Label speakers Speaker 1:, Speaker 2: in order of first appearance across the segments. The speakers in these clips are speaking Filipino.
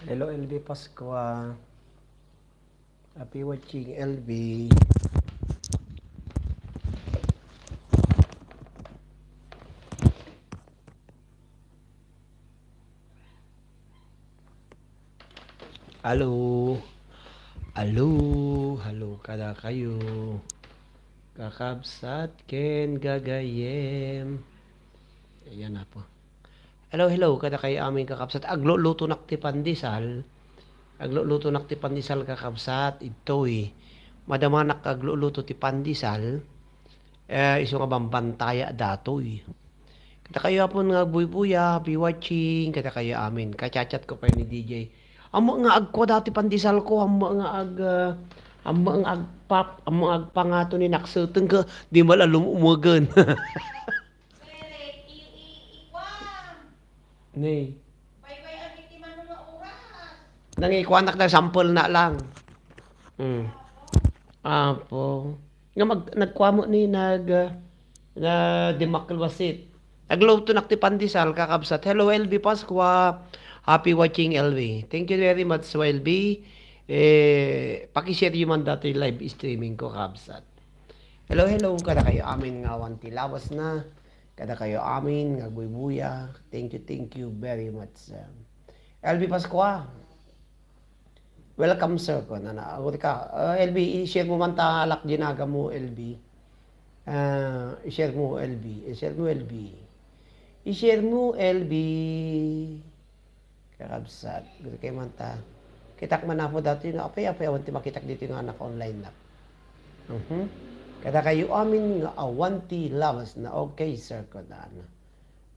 Speaker 1: Hello LB Pasqua. Happy watching LB. Halo. Halo. Halo kada kayo. Kakabsat ken gagayem. Ayan na po. Hello kada kayo aming kakabsat. Agluluto nakti pandesal. Agluluto nakti pandesal kakabsat. Ito'y madamanak agluluto ti pandesal. Iso nga bambantaya datoy. Kata kayo po nga buy-buya, happy watching, kata kayo amin. Kachat ko pa ni DJ. Amo nga agko dati pandesal ko, amo nga agpap, amo agpangato ni naksuteng ka, di malalum umugan. Nay. Nangikuanak na sample na lang. Apo. Nga nagkuha mo ni na demakilwasit. Nagluto nakti pandesal kakabsat. Hello LB Pasqua. Happy watching LB. Thank you very much LB. Paki-share yung man dati live streaming ko kabsat. Hello kada kayo amin nga wanti lawas na. Kada kayo amin nga buy-buya. Thank you very much. LB Pasqua. Welcome sir ko na agad ka. LB, i-share mo man ta alak ginaga mo LB. I-share mo LB. I-share mo LB. I-share mo LB. Kakabsat. Gud kay man ta. Kitak man ako dati nga apay awan ti makitak dito nga anak online na. Kada kayo amin nga awanti lawas na okay sir ko na.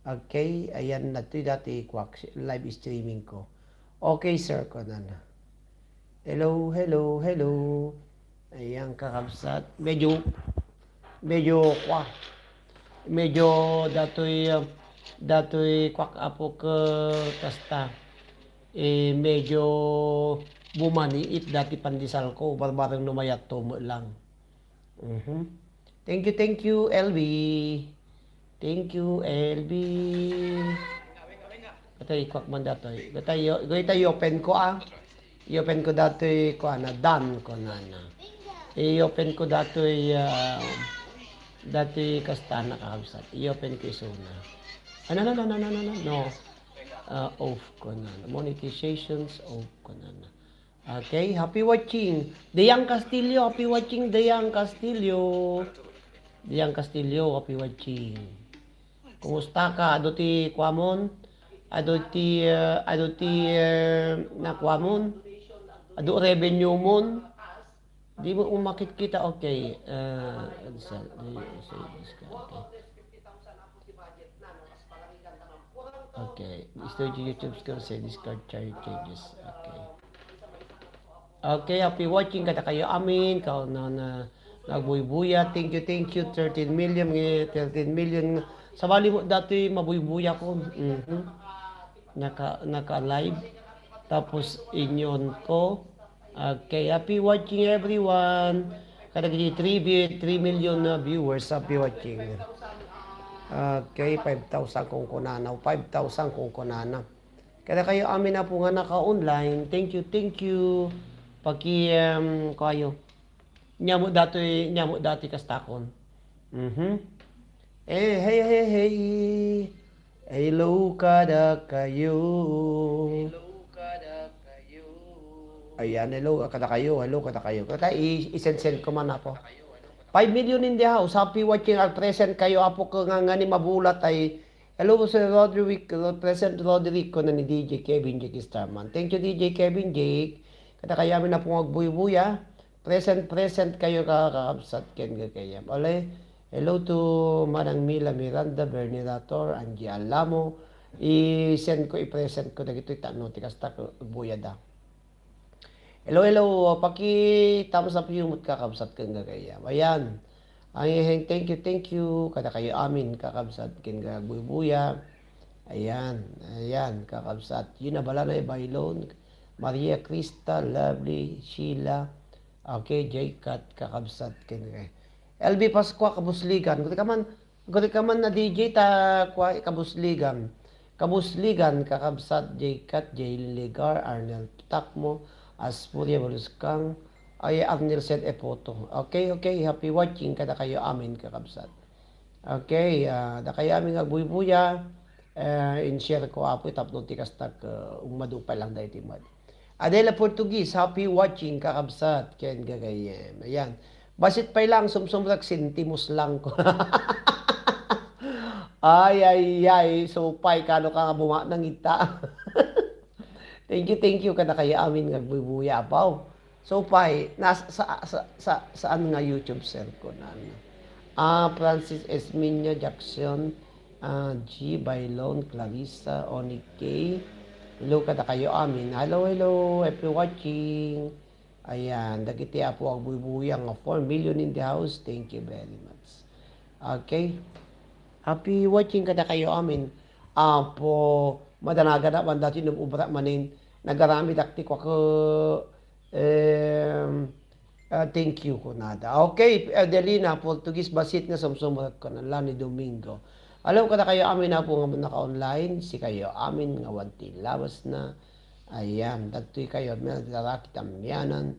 Speaker 1: Okay, ayan na to dati live streaming ko. Okay sir ko na. Hello. Ayan, kakabsat. Medyo datoy kwak apo ke kasta. Medyo bumaniit dati pandesal ko. Barbarang numayat to mo lang. Thank you, LB. Thank you, LB. Katay kwak man datoy. Katay open ko I-open ko datoy ko done ko na. I-open ko datoy kasta nakakabsat. I-open ko isuna. No. Off ko na. Monetizations off ko na. Okay, happy watching. Dayang Castillo, happy watching Dayang Castillo. Dayang Castillo, happy watching. Kumusta ka? Adoti kwamon? Adoti nakwamon? Ado revenue mon? Di mo umakit kita, okay. Okay. Start YouTube score, say discard charge changes. Okay. Okay, happy watching kata kayo amin. Kao na nagbuy-buya. Thank you. 13 million. Sa bali mo dati mabuy-buya ko. Naka-live. Tapos inyon ko. Okay, happy watching everyone. Kada kaya 3 million na viewers, happy watching. Okay, 5,000 kung kunana. 5,000 kung kunana. Kada kayo amin na po nga naka-online. Thank you. Paki kayo. Nyamo dati kastakon. Hey. Hello kada kayo. Ayan, hello kada kayo. Kata i-send ko man ako. 5 million in the house. Happy watching at present kayo. Apo ko nga ni mabulat ay hello Sir Roderick. Present Roderick ko na ni DJ Kevin Jake Starman. Thank you DJ Kevin Jake. Kata kayo amin na po magbuy-buya. Present kayo kakakabsat ken kaya. Ole, hello to Manang Mila Miranda, Bernie Rator, Angie Alamo. I-send ko, i-present ko na ito itano. Tikasta ko buya da. Hello. Paki thumbs up yung kakabsat kang gagaya. Ayan. Ay, thank you. Kada kayo amin kakabsat ken gagbuy-buya. Ayan, kakabsat. Yun na bala na bailon. Maria Crista, Lovely, Sheila. Okay, J-Cat, kakabsat ken gagaya. LB Pasqua kabusligan. Gudi ka man na DJ ta kwa kabusligan. Kabusligan, kakabsat, J-Cat, J. Ligar, Arnel Takmo, Aspuria, Baluskang, ay Arnel said e photo. Okay, okay, happy watching, kada kayo amin, kakabsat. Okay, da kayo amin agbuy-buya, in-share ko apo, tapno tikas tak, umadupay lang dahil timad. Adela Portuguese, happy watching, kakabsat, ken gagayem. Ayan. Basit pa lang, sumsumrak, sintimos lang ko. Ay, so pay, kano ka nga buma ng ita. Thank you, kada kaya amin nga bubuya apaw. So pay, saan nga YouTube sir ko na. Francis Esminio Jackson, G. Bailon, Clarissa, Onik K. Hello, kada kayo amin. Hello, happy watching. Ayan, dagiti apo ang bubuya nga 4 million in the house. Thank you very much. Okay. Happy watching kada kayo amin. Po madanaga na man dati nung ubra manin nagarami dakti ko thank you ko nada. Okay, Adelina, Portuguese basit na sumsumurat ko na Lani Domingo. Alam kada kayo amin na po nga naka-online, si kayo amin nga wanti lawas na. Ayan, dato'y kayo nagdarakit ang miyanan.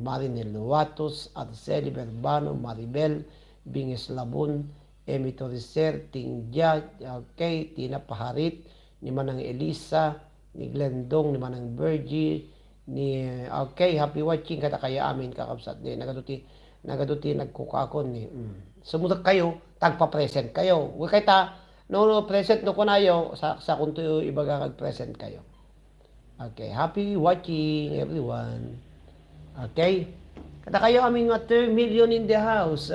Speaker 1: Marinel Luatos, Arceli Berbano, Maribel, Binges Labon, Emi Toriser, Tingja, okay, Tina Paharit, ni Manang Elisa, ni Glendong, ni Manang Bergie, ni, okay, happy watching kada kaya amin kakabsat. Di, nagaduti nagkukakon ni, sumunod kayo, tagpa-present kayo. Huwag kayo no, present no kunayo, sa kunto ibaga kag-present kayo. Okay, happy watching everyone. Okay, kada kayo amin nga 3 million in the house.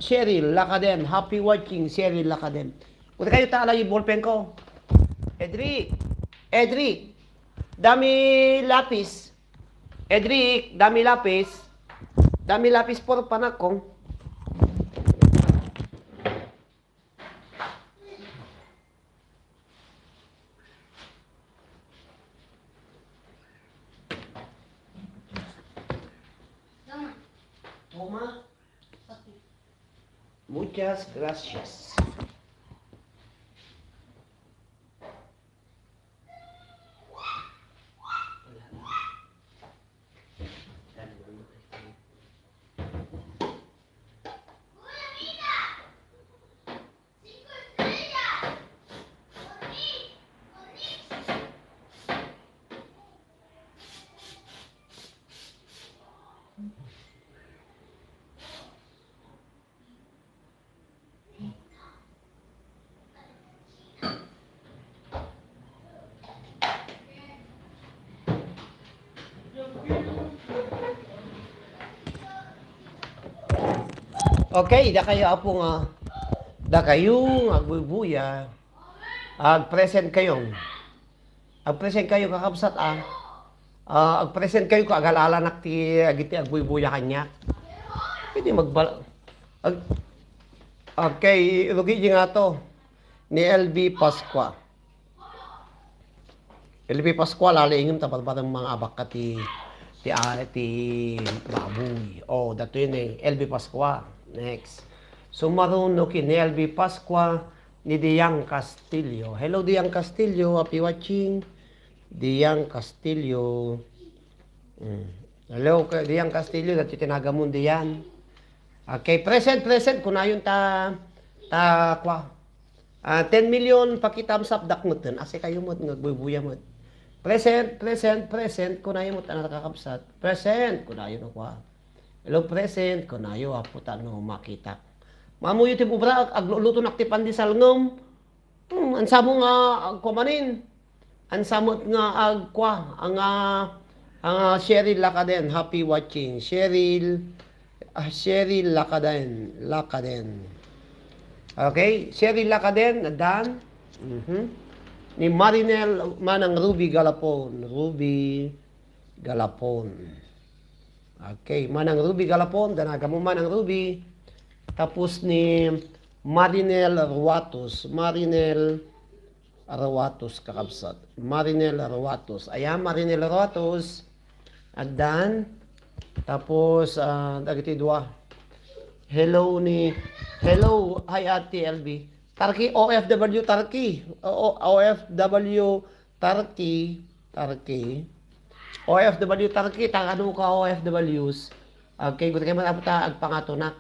Speaker 1: Cheryl Lakaden, happy watching, Cheryl Lakaden. Kung kayo tala yung ballpen ko. Edric, dami lapis. Edric, dami lapis. Dami lapis por panakong. Toma. Muchas gracias. Okay, da kayo apo nga. Da kayo agbubuya. Ag-present kayo. Ag-present kayo kakabsat ag-present kayo kagalala nakti agiti agbubuya kanya. Pwede magbal. Okay, rugi nga to ni LB Pasqua. LB Pasqua lalaingim tapad-padang mga abak ka ti baboy. Oh, dato yun LB Pasqua. Next. Sumaruno ki ni LB Pasqua ni Diang Castillo. Hello Diang Castillo, happy watching. Diang Castillo. Hello Diang Castillo, dati tinaga mo diyan. Okay, present kunayon kwa. 10 million paki-thumbs up dakmutan. Ase kayo mo nagbubuya mo. Present kunayon mo nakakapsat. Present kunayon kwa. Hello present kunayo aputan no makita. Mamu yuti bubra agluluto nakti pandisal ngom. Ansamo nga agkumanin. Ansamot nga agkwa ang Cheryl Lakaden, happy watching. Cheryl Lakaden. Okay, Cheryl Lakaden, dan. Ni Marinel Manang Ruby Galapon. Okay, Manang Ruby Galapon, danaga mo Manang Ruby. Tapos ni Marinel Ruatos kakabsat. Marinel Ruatos. Ayan, Marinel Ruatos. Adan. Tapos, dagiti dua. Hello, hi Ate LB. Turkey, OFW Turkey. OFW Turkey. Turkey. OFW Turkey, ano ka OFWs. Okay, gusto kayo matapata agpangatunak.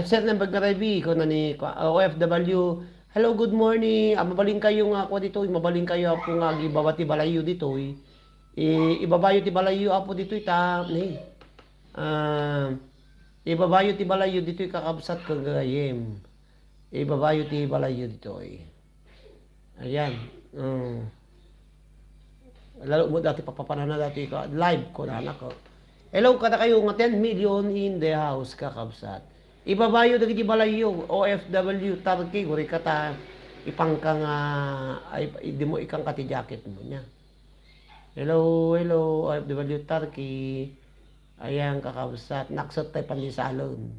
Speaker 1: Sir ng Bagarabi, ko na ni OFW. Hello, good morning. Mabaling kayo nga ako dito. Mabaling kayo po nga gibawati balayo dito. Ibabayo ti balayo apo dito ita. Ibabayo ti balayo dito kakabsat kang gayem. Ibabayo ti balayo dito. Ayan. Lalo mo dati papapanana dati ka live ko na anak ko. Hello kada kayo nga 10 million in the house kakabsat. Ibabayo dagiti balayo OFW Turkey guri kata ipangka nga ay di mo ikang kati jacket mo nya. Hello OFW Turkey. Ayan kakabsat naksot tay pandisalon.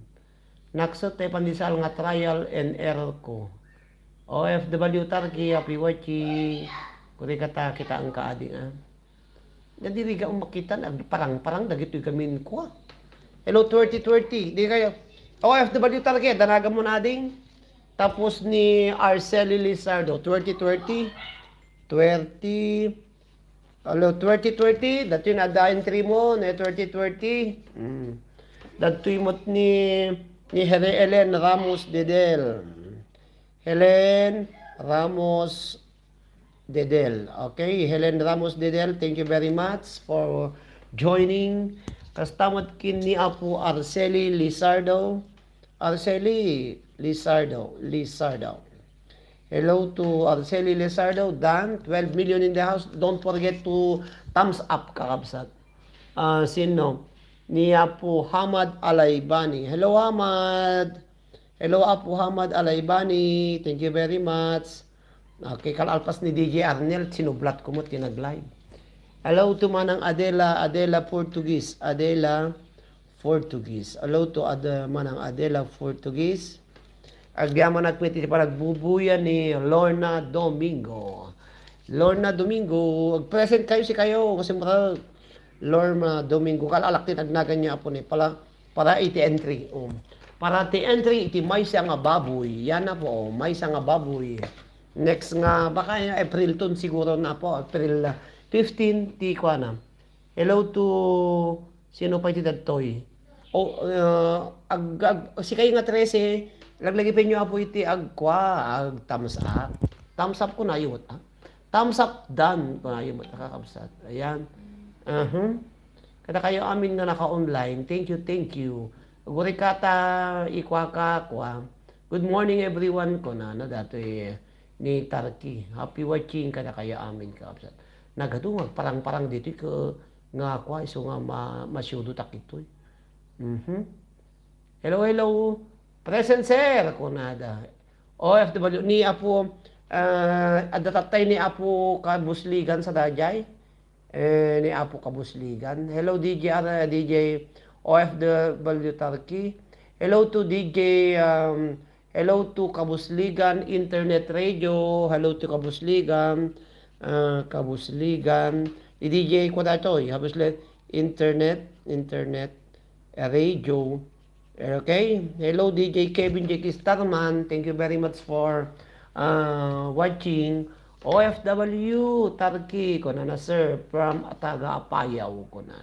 Speaker 1: Naksot tay pandisal nga trial and error ko. OFW Turkey happy watching. Kuri kata kita ang kaadi nga. Nadiri ka makita parang dagito gamin ko. Hello 2020. Di kayo OFW Turkey danaga mo na ding. Tapos ni Arceli Lizardo 2020. Hello 2020 dati na entry mo na 2020. Dati mo ni Helen Ramos Dedel. Helen Ramos Dedel. Okay, Helen Ramos Dedel, thank you very much for joining. Kastamot kin ni Apo Arceli Lizardo. Arceli Lizardo. Hello to Arceli Lizardo. Dan, 12 million in the house. Don't forget to thumbs up, kakabsat. Sino? Ni Apo Hamad Alaybani. Hello, Hamad. Hello, Apo Hamad Alaybani. Thank you very much. Okay, kalalpas ni DJ Arnel, sinublat ko mo, tinag-live. Hello to Manang Adela Portuguese. Hello to Manang Adela Portuguese. Agyaman at pwede pa nagbubuyan ni Lorna Domingo. Present kayo si kayo, kasi marag Lorna Domingo, kalalak tinagnagan niya po ni, para iti entry. Para iti entry, iti may siya nga baboy. Yan na po, may siya nga baboy. Next nga, baka April 2 siguro na po. April 15, ti kwa na. Hello to, sino pa iti dadtoy? Si kayo nga 13, laglagipin nyo po iti thumbs up. Thumbs up ko na yun. Thumbs up done ko na yun. Nakakabsat. Ayan. Kada kayo amin nga naka-online. Thank you. Guri kata, kwa. Good morning everyone ko na. Dati ni Turkey. Happy watching kada kaya amin kakabsat. Nagadungag parang dito ko nga kwa iso nga masyudo takito. Hello. Present sir ko nada. OFW ni Apo adatay ni Apo Kabusligan sa Dajay. Ni Apo Kabusligan. Hello DJ OFW Turkey. Hello to DJ hello to Kabusligan Internet Radio. Hello to Kabusligan. DJ ko na ito. Kabusligan Internet Radio. Okay. Hello DJ Kevin J. Starman. Thank you very much for watching. OFW Turkey ko na sir. From Taga Apayaw ko na.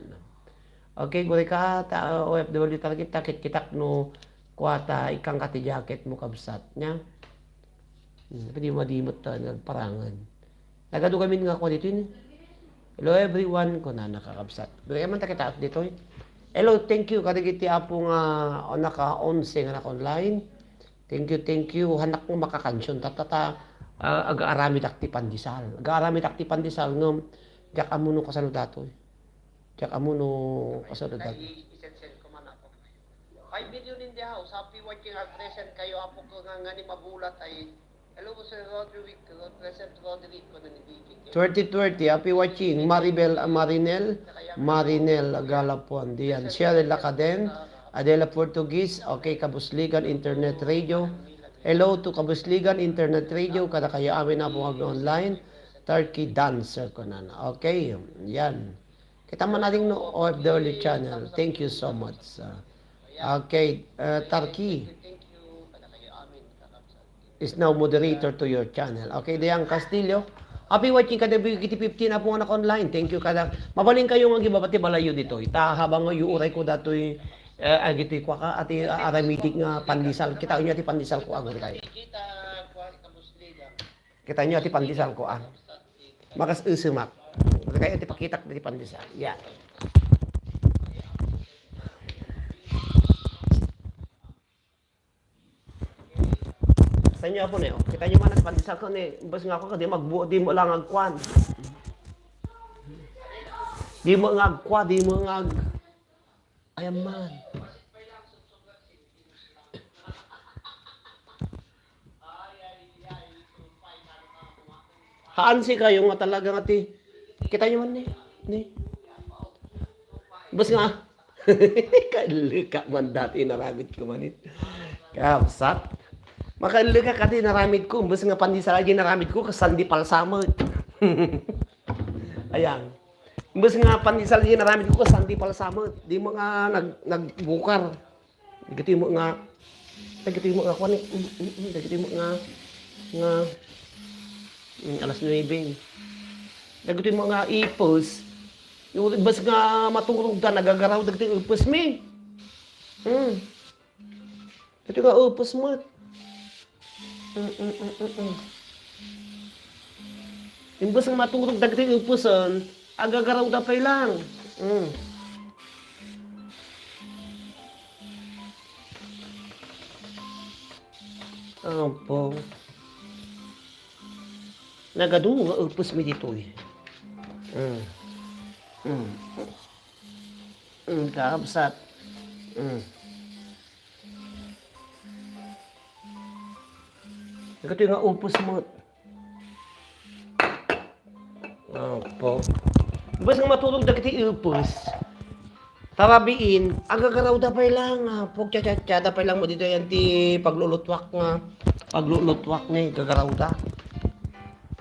Speaker 1: Okay. Guri ka OFW Turkey. Takit-kitak no kuwata ikang kati jacket mo kabsat niya. Pwede madimot parangan. Nagado kami nga ko dito yun. Hello everyone ko na nakakabsat. Pero man takita dito. Hello, thank you. Kadigiti apo nga naka-11 nga naka-online. Thank you. Hanak mo makakansyon. Aga-arami takti pandisal. Ngam. Jak amuno kasano dato. 5 million in the house. Happy watching our present kayo. Apo ko nga ni mabulat ay hello po Sir Roderick. Present Roderick ko na ni DJ. 2020. Happy watching. Marinel Galapon. Diyan. Cheryl Lacaden. Adela Portuguese. Okay, Kabusligan Internet Radio. Hello to Kabusligan Internet Radio. Kada kayo amin na po online. Turkey Dancer ko na. Okay. Yan. Kita man natin no OFW channel. Thank you so much. Okay, Turkey. is now moderator to your channel. Okay, Dayang Castillo. Happy watching kada kiti 15 na po anak online. Thank you kada. Mabaling kayo ang gibabati balayo dito. Ita habang yung uray ko datoy agiti ko ka ati aramitik nga pandisal. Kita nyo ati pandisal ko agor kayo. Kita nyo ati pandisal ko ang. Makas usumak. Kayo ati pakitak di pandisal. Yeah. Sa inyo po na kita nyo man pandisal ko ni bas nga ako kadi magbuo di mo lang agkwan. Di mo ngagkwa, di mo ngag ayaman. Haan si kayo nga talaga nga ti kita nyo man ni. Bas nga kalika man dati naramit ko manit. Kapsat. Makaluga ka din naramid ko. Basta nga pandisa lagi naramid ko. Kasandi palsamot. Ayan. Basta nga pandisa lagi naramid ko. Kasandi palsamot. Di mo nga nagbukar. Dagiti mo nga. Dagiti mo nga. Dagiti mo nga. Alas 9. Dagiti mo nga ipos. Basta nga matulog ka. Nagagaraw. Dagiti ipos mi. Dagiti nga ipos mo. Imbes ang matulog dagiti upuson, agagaraw dapay lang. Apo. Nagadu nga upos mi dito eh. Kaabsat. Ito nga upos mo. Opo. Basta nga matulog na kiti upos. Tarabiin, agagaraw dapay lang. Pagtsatsa dapay lang mo dito yan ti paglulutwak nga. Paglulutwak nga, gagaraw da.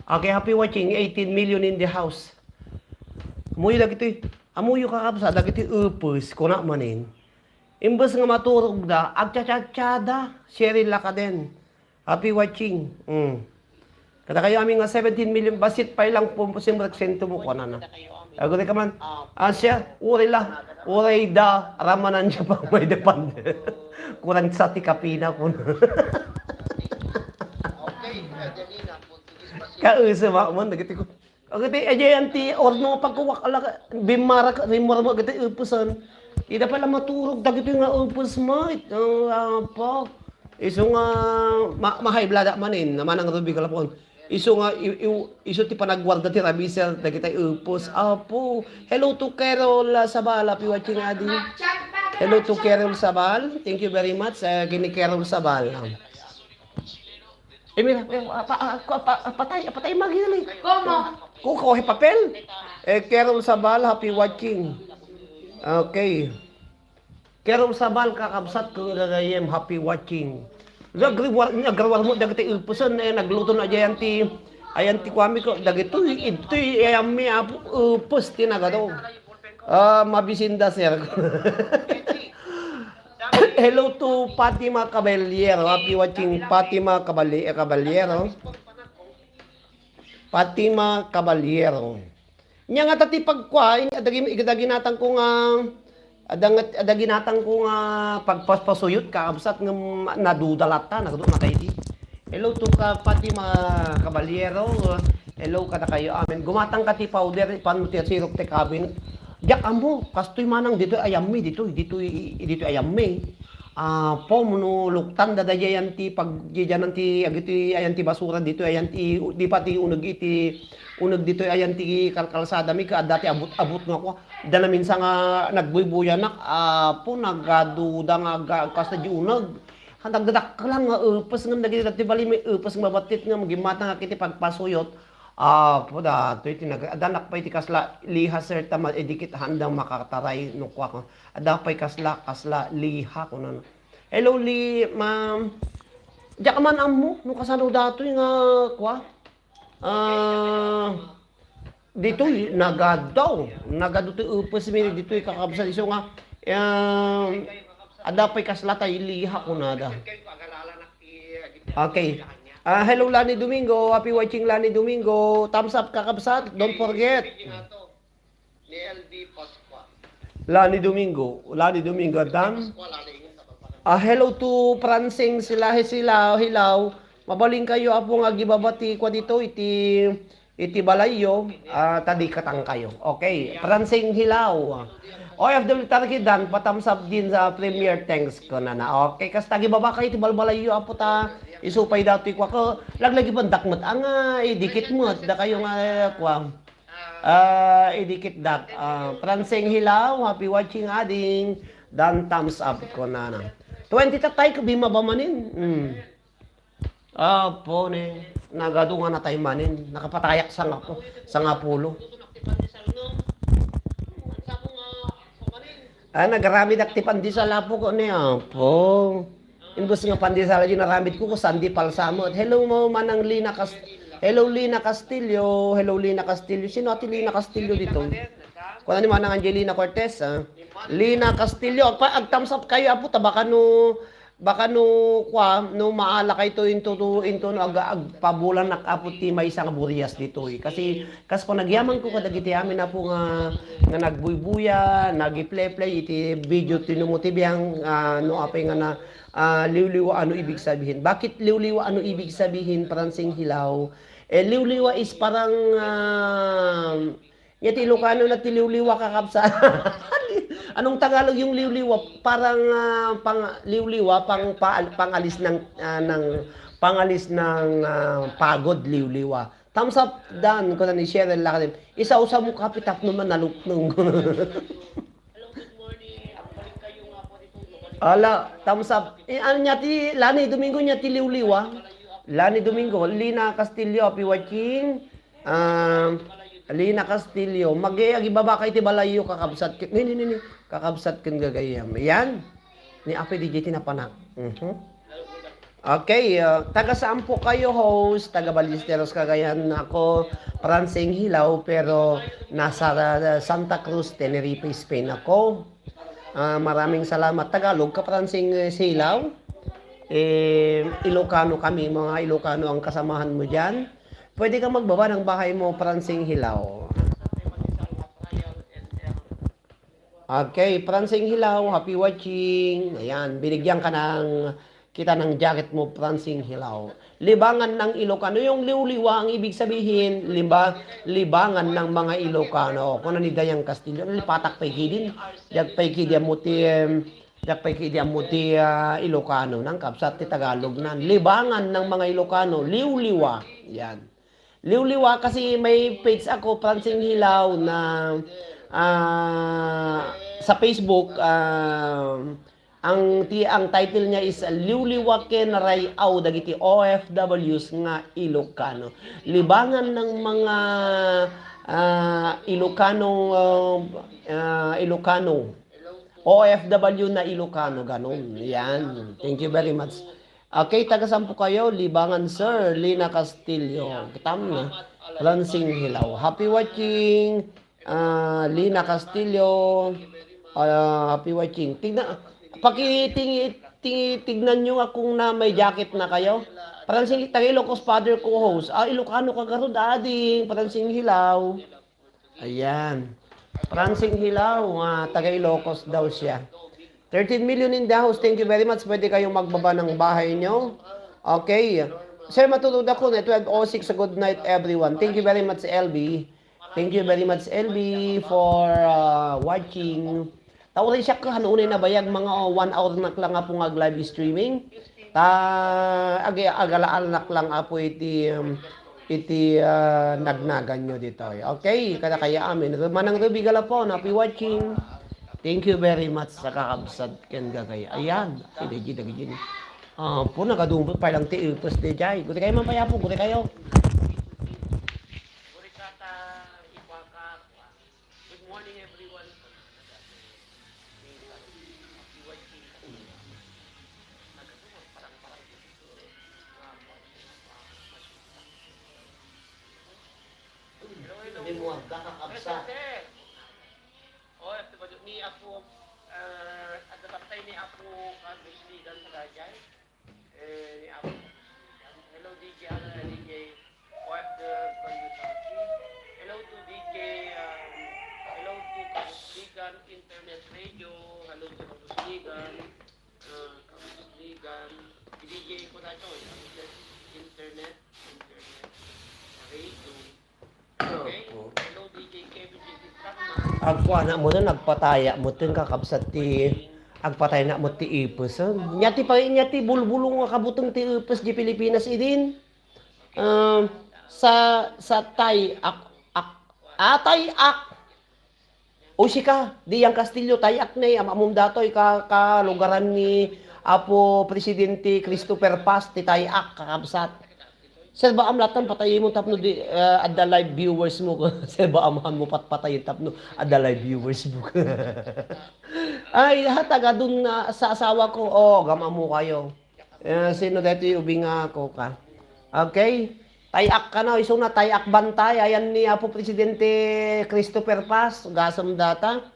Speaker 1: Okay, happy watching. 18 million in the house. Amuyo da kiti. Amuyo kakabsa da kiti upos. Kuna manin. Imbes nga matulog da, agtsatsa da. Share la ka din. Happy watching. Kada kayo aming 17 million basit pa ilang pumpusin mo ko na na. Agad ka man. Siya, uray la. Uray da. Ramanan siya pa may depan. Kurang sa tikapina ko na. Kausa mo. Nagiti ko. Agad ayan ti orno pagkuwak ala bimara rimor mo agad upusan. Ida pala maturog dagiti nga upus mo. Apa. Iso nga ma-high blood manin naman ang rubi kalapon. Iso nga iso ti panagwarda ti rabisel dagiti upos. Apo. Hello to Carol Sabal, happy watching adi. Hello to Carol Sabal. Thank you very much. Gini Carol Sabal. Mira, patay magili. Kuko papel. Carol Sabal, happy watching. Okay. Kerong sabal kakabsat ko gagayem happy watching. Nagrawar mo dagiti upusan nagluto na ayanti kwami ko dagito ito ayami upus tinagado. Mabisinda sir. Hello to Fatima Caballero. Happy watching Fatima Caballero. Fatima Caballero. Nya nga tati pagkwa adagi natang ko nga ginatang ko nga pagpaspasuyot kaabsat nga nadudalata na kayo di. Hello to ka Fatima Caballero. Hello kada kayo amin. Gumatang ka ti powder pan ti sirok te cabin. Diak amo kastoy manang dito ayammi dito ayammi. Po muno luktan dadayan ti paggijanan ti agiti ayan ti basura dito ayan ti di pati unag dito ayan ti kalkalsada mi ka dati abot nga ko dala minsan nga nagbuybuyanak po nagaduda nga kasta di unag handag dadak lang nga upos nga dagiti bali may upos nga mabatit nga magimata nga kiti pagpasuyot po dato iti danak pa iti kasla liha sir tama edikit handang makataray no kwa ko adapay kasla liha ko na. Hello li ma'am. Diya ka man amo no kasano dato nga kwa. Dito nagado ti upos mi dito kakabsat iso nga adapay kasla tay liha ko na da. Okay. Hello Lani Domingo, happy watching Lani Domingo. Thumbs up kakabsat, don't forget.
Speaker 2: Ni LB Pasqua.
Speaker 1: Lani Domingo, dan. Hello to Pransing sila hilaw. Mabaling kayo apo nga gibabati ko dito iti balayo tadi katang kayo. Okay, Pransing hilaw. OFW Tarkidan patamsap din sa Premier thanks ko na na. Okay, kas tagi baba kayo iti balbalayo apo ta isupay dati ko ako laglagi pandakmet anga idikit mo da kayo nga kwa. Idikit dak. Pransing hilaw, happy watching ading. Dan thumbs up ko na na. 20 tatay ko bima ba manin? Po ne. Nagadungan na tayo manin. Nakapatayak sa ngapulo. Nagarami dakti pandisal po ko ne. Po. Imbus nga pandisal yun naramid ko sandi palsamot. Hello mo manang Lina Hello Lina Castillo. Sino ati Lina Castillo dito? Kung ano naman ang Angelina Cortez, Lina Castillo, ag-thumbs up kayo apo ta baka no maala kay to into no agpabulan nak apo ti may isang burias dito kasi ko nagyaman ko kadagiti amin na po nga nagbuybuya, nagiplay iti video tinumutibiyang no apay nga na liwliwa ano ibig sabihin. Bakit liwliwa ano ibig sabihin Pransing hilaw? Liwliwa is parang yati Ilocano na tiliwliwa kakapsa. Anong Tagalog yung liwliwa? Parang liwliwa pangalis ng pagod liwliwa. Thumbs up dan ko na ni Cheryl Lakalim. Isa-usa mo kapitak naman naluknong. Ala, thumbs up. Ano niya ti Lani Domingo niya ti liwliwa? Lani Domingo, Lina Castillo, happy watching. Lina Castillo, agi baba kay ti balayo kakabsat ken ni kakabsat ken gagayam. Yan. Ni ape di tinapanak. Okay, taga saan po kayo host? Taga Ballesteros Cagayan ako, Pransing hilaw pero nasa Santa Cruz, Tenerife, Spain ako. Maraming salamat Tagalog ka Pransing hilaw. Ilocano kami, mga Ilocano ang kasamahan mo diyan. Pwede kang magbaba ng bahay mo, Pransing hilaw. Okay, Pransing hilaw, happy watching. Ayan, binigyan ka kita ng jacket mo, Pransing hilaw. Libangan ng Ilocano. Yung liwliwa ang ibig sabihin, libangan ng mga Ilocano. Kung ni Dayang Castillo, lipatak pay kidin. Jag pay kidya muti Ilocano ng kapsat ti Tagalog nan. Libangan ng mga Ilocano, liwliwa. Yan. Liwliwa kasi may page ako, Pransing hilaw na sa Facebook, ang title niya is Liwliwa ken Rayaw dagiti OFWs nga Ilocano. Libangan ng mga Ilocano OFW na Ilocano ganon. Yan. Thank you very much. Okay, taga-saan po kayo? Libangan Sir, Lina Castillo. Kitam na. Pransing hilaw. Happy watching. Lina Castillo. Happy watching. Tignan nyo akong na may jacket na kayo. Pransing taga Ilocos Father co-host. Ilocano ka garod ading. Pransing hilaw. Ayan. Pransing hilaw. Taga Ilocos daw siya. 13 million in the house. Thank you very much. Pwede kayong magbaba ng bahay nyo. Okay. Sir, matulog ako na 12:06. Good night, everyone. Thank you very much, LB. Thank you very much, LB, for watching. Tawrin siya ka, hanunay na bayag mga 1 hour na lang nga po nga live streaming. Agalaan na lang po iti nagnagan nyo dito. Okay, kaya amin. Manang Rubigala po, happy watching. Thank you very much sa kakabsat ken gagay. Ayan, idegi po nagadumpo pa lang ti ipos de jay. Guri kayo man payapo, guri kayo. Good morning everyone. Hindi mo kakabsat. Ni ako at the time ni ako kan bisligan sa dayay ni ako
Speaker 2: Hello DJ Ana, DJ Partner Conducati. Hello to DJ, hello to Kamusligan Internet Radio. Hello to Kamusligan. Kamusligan. DJ ko na ito. Internet Radio. Okay? Hello DJ Kevin J. Trakman.
Speaker 1: Agwa na mo na nagpataya mo tin kakabsat ti agpatay na mo ti ipos. Nyati pa nyati bulbulong nga kabutong ti ipos di Pilipinas idin. Sa tay atay ak o sika di yang Castillo tayak na amamum datoy ka lugaran ni Apo Presidente Christopher Paz ti tayak kakabsat. Sir ba amlatan patayin mo tapno di adda live viewers mo ko. Sir ba amahan mo patayin tapno adda live viewers mo. Ay hataga dun na sa asawa ko. Oh, gama mo kayo. Sino dito yung ubinga ko ka? Okay? Tayak ka na, iso na tayak bantay. Ayan ni Apo Presidente Christopher Paz, gasam data.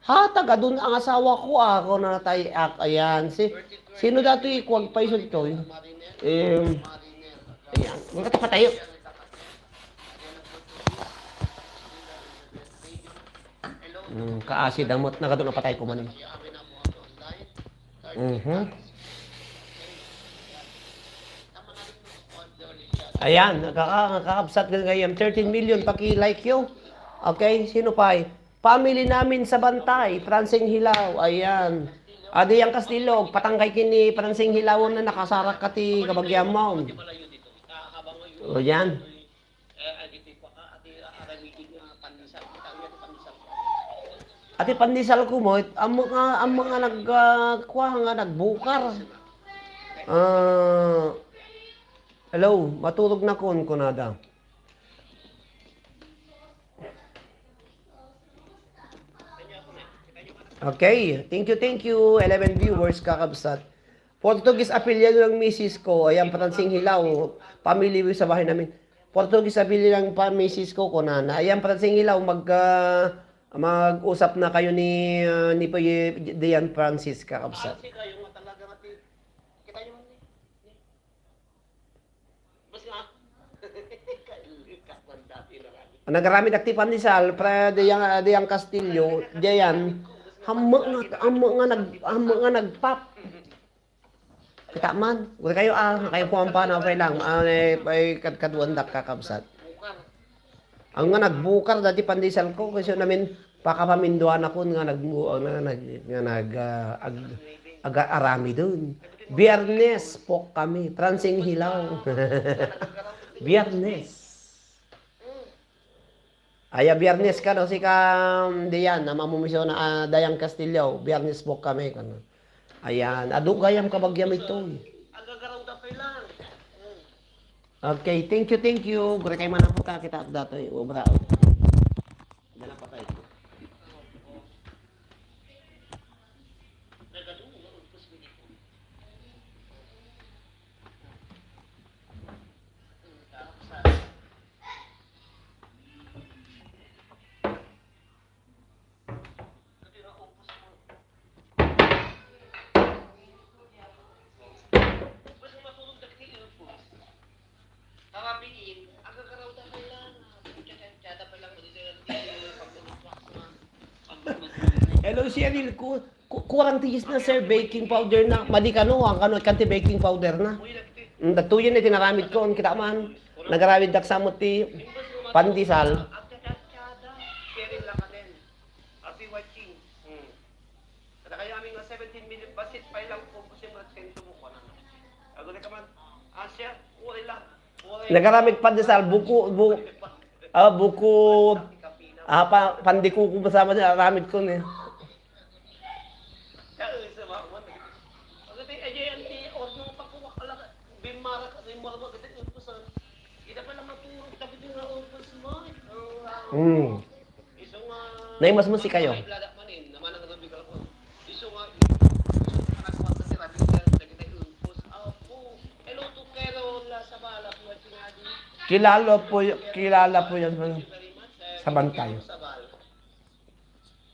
Speaker 1: Hataga dun ang asawa ko ako na tayak. Ayan. Sino dito yung kuwag pa iso ito? Ayan. Magkata pa tayo. Kaasid ang mot. Nagadun na patay ko man. Ayan. Nakakabsat ka ngayon. 13 million. Paki-like you. Okay. Sino pa? Family namin sa Bantay. Pransing Hilaw. Ayan. Adi ang Castillo. Patangkay kini Pransing Hilaw na nakasarak ka ti Kabagyang mo. O yan. Ati pandisal ko mo, ang mga nagkuha nga nagbukar. Hello, matulog na ko nada. Okay, thank you. 11 viewers kakabsat. Portuguese apelyido ng misis ko, ayan Pransing Hilaw, family sa bahay namin. Portuguese apelyido ng misis ko, kunana. Ayan Pransing Hilaw, mag-usap na kayo ni Dian Francis kakabsat. Nagaramid aktipan ni Sal, Dian Castillo, Dian, hammo nga nagpap. Kita man, wala kayo kayo pumampa na okay lang. Ay kadwandak kakabsat. Ang nga nagbukar dati pandisal ko kasi namin pakapaminduan ako nga arami doon. Biyernes po kami, Pransing Hilaw. Biyernes. Aya Biyernes ka no si ka diyan na mamumisyon na Dayang Castillo. Biyernes po kami kano. Ayan, adu gayam kabagyam ito. Okay, thank you. Gure kay man po ka kita dato obra. Dala pa tayo. Hello, si Anil. Kurang tigis na, sir. Baking powder na. Madikano, ang kanti baking powder na. Dagtuyan na tinaramid ko. Ang kita man. Nagaramid dak sa muti. Pandisal. Nagaramid pandisal. Buko. Pandiko ko basama sa ramid ko niya. Naimas mo si kayo. Kilala po yan sa Bantay.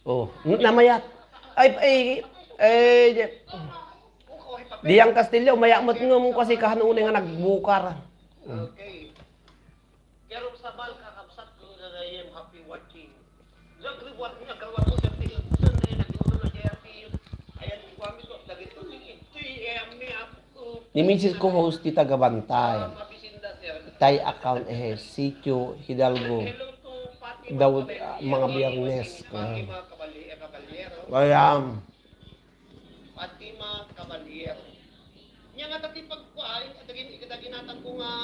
Speaker 1: Oh, namayat. Diyang Castillo, mayamot nga mo kasi kahanunin nga nagbukar.
Speaker 2: Okay. Pero sa bal kakabsat ko gagayem happy watching. Jagri buat niya gawa mo sa tingin ko sa nila naging na JRP. Ayan ko kami ko lagi to ito mi ako.
Speaker 1: Ni Mrs. ko host ti Tagabantay.
Speaker 2: Mabisinda sir.
Speaker 1: Tay account Sitio Hidalgo.
Speaker 2: Hello to Pati
Speaker 1: Daw mga biyernes.
Speaker 2: Pati mga kabalyero.
Speaker 1: Kaya,
Speaker 2: Fatima Caballero. Nya nga tati pagkuan, adaginatan ko nga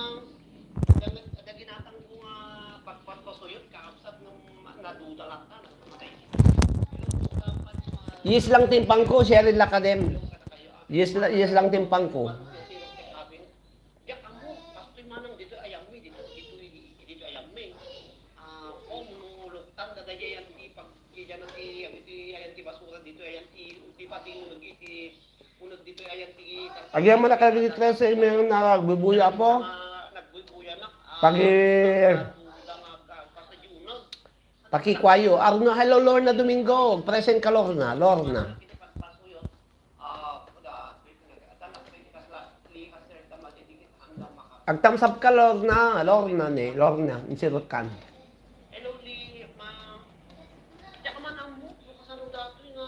Speaker 2: pagpasuyot kaabsat nung naduda lang ka namatay.
Speaker 1: yes lang timpang ko, Cheryl Lacadem. Yes lang timpang ko.
Speaker 2: Ya kamu pasti manang dito ayam mi dito ayam mi. Om nulutang dadaya yan di pag yan ti ayan ti basura dito ayan ti pati unag dito ayan ti
Speaker 1: Agyan mo nakalagay sa email na nagbubuya po.
Speaker 2: nagbubuya na.
Speaker 1: Pag pakikwayo. Arno, hello Lorna Domingo. Present ka Lorna. Agtamsap ka Lorna insirot kan.
Speaker 2: Hello Lee, ma. Diyan ka man ang mo kasano dato nga.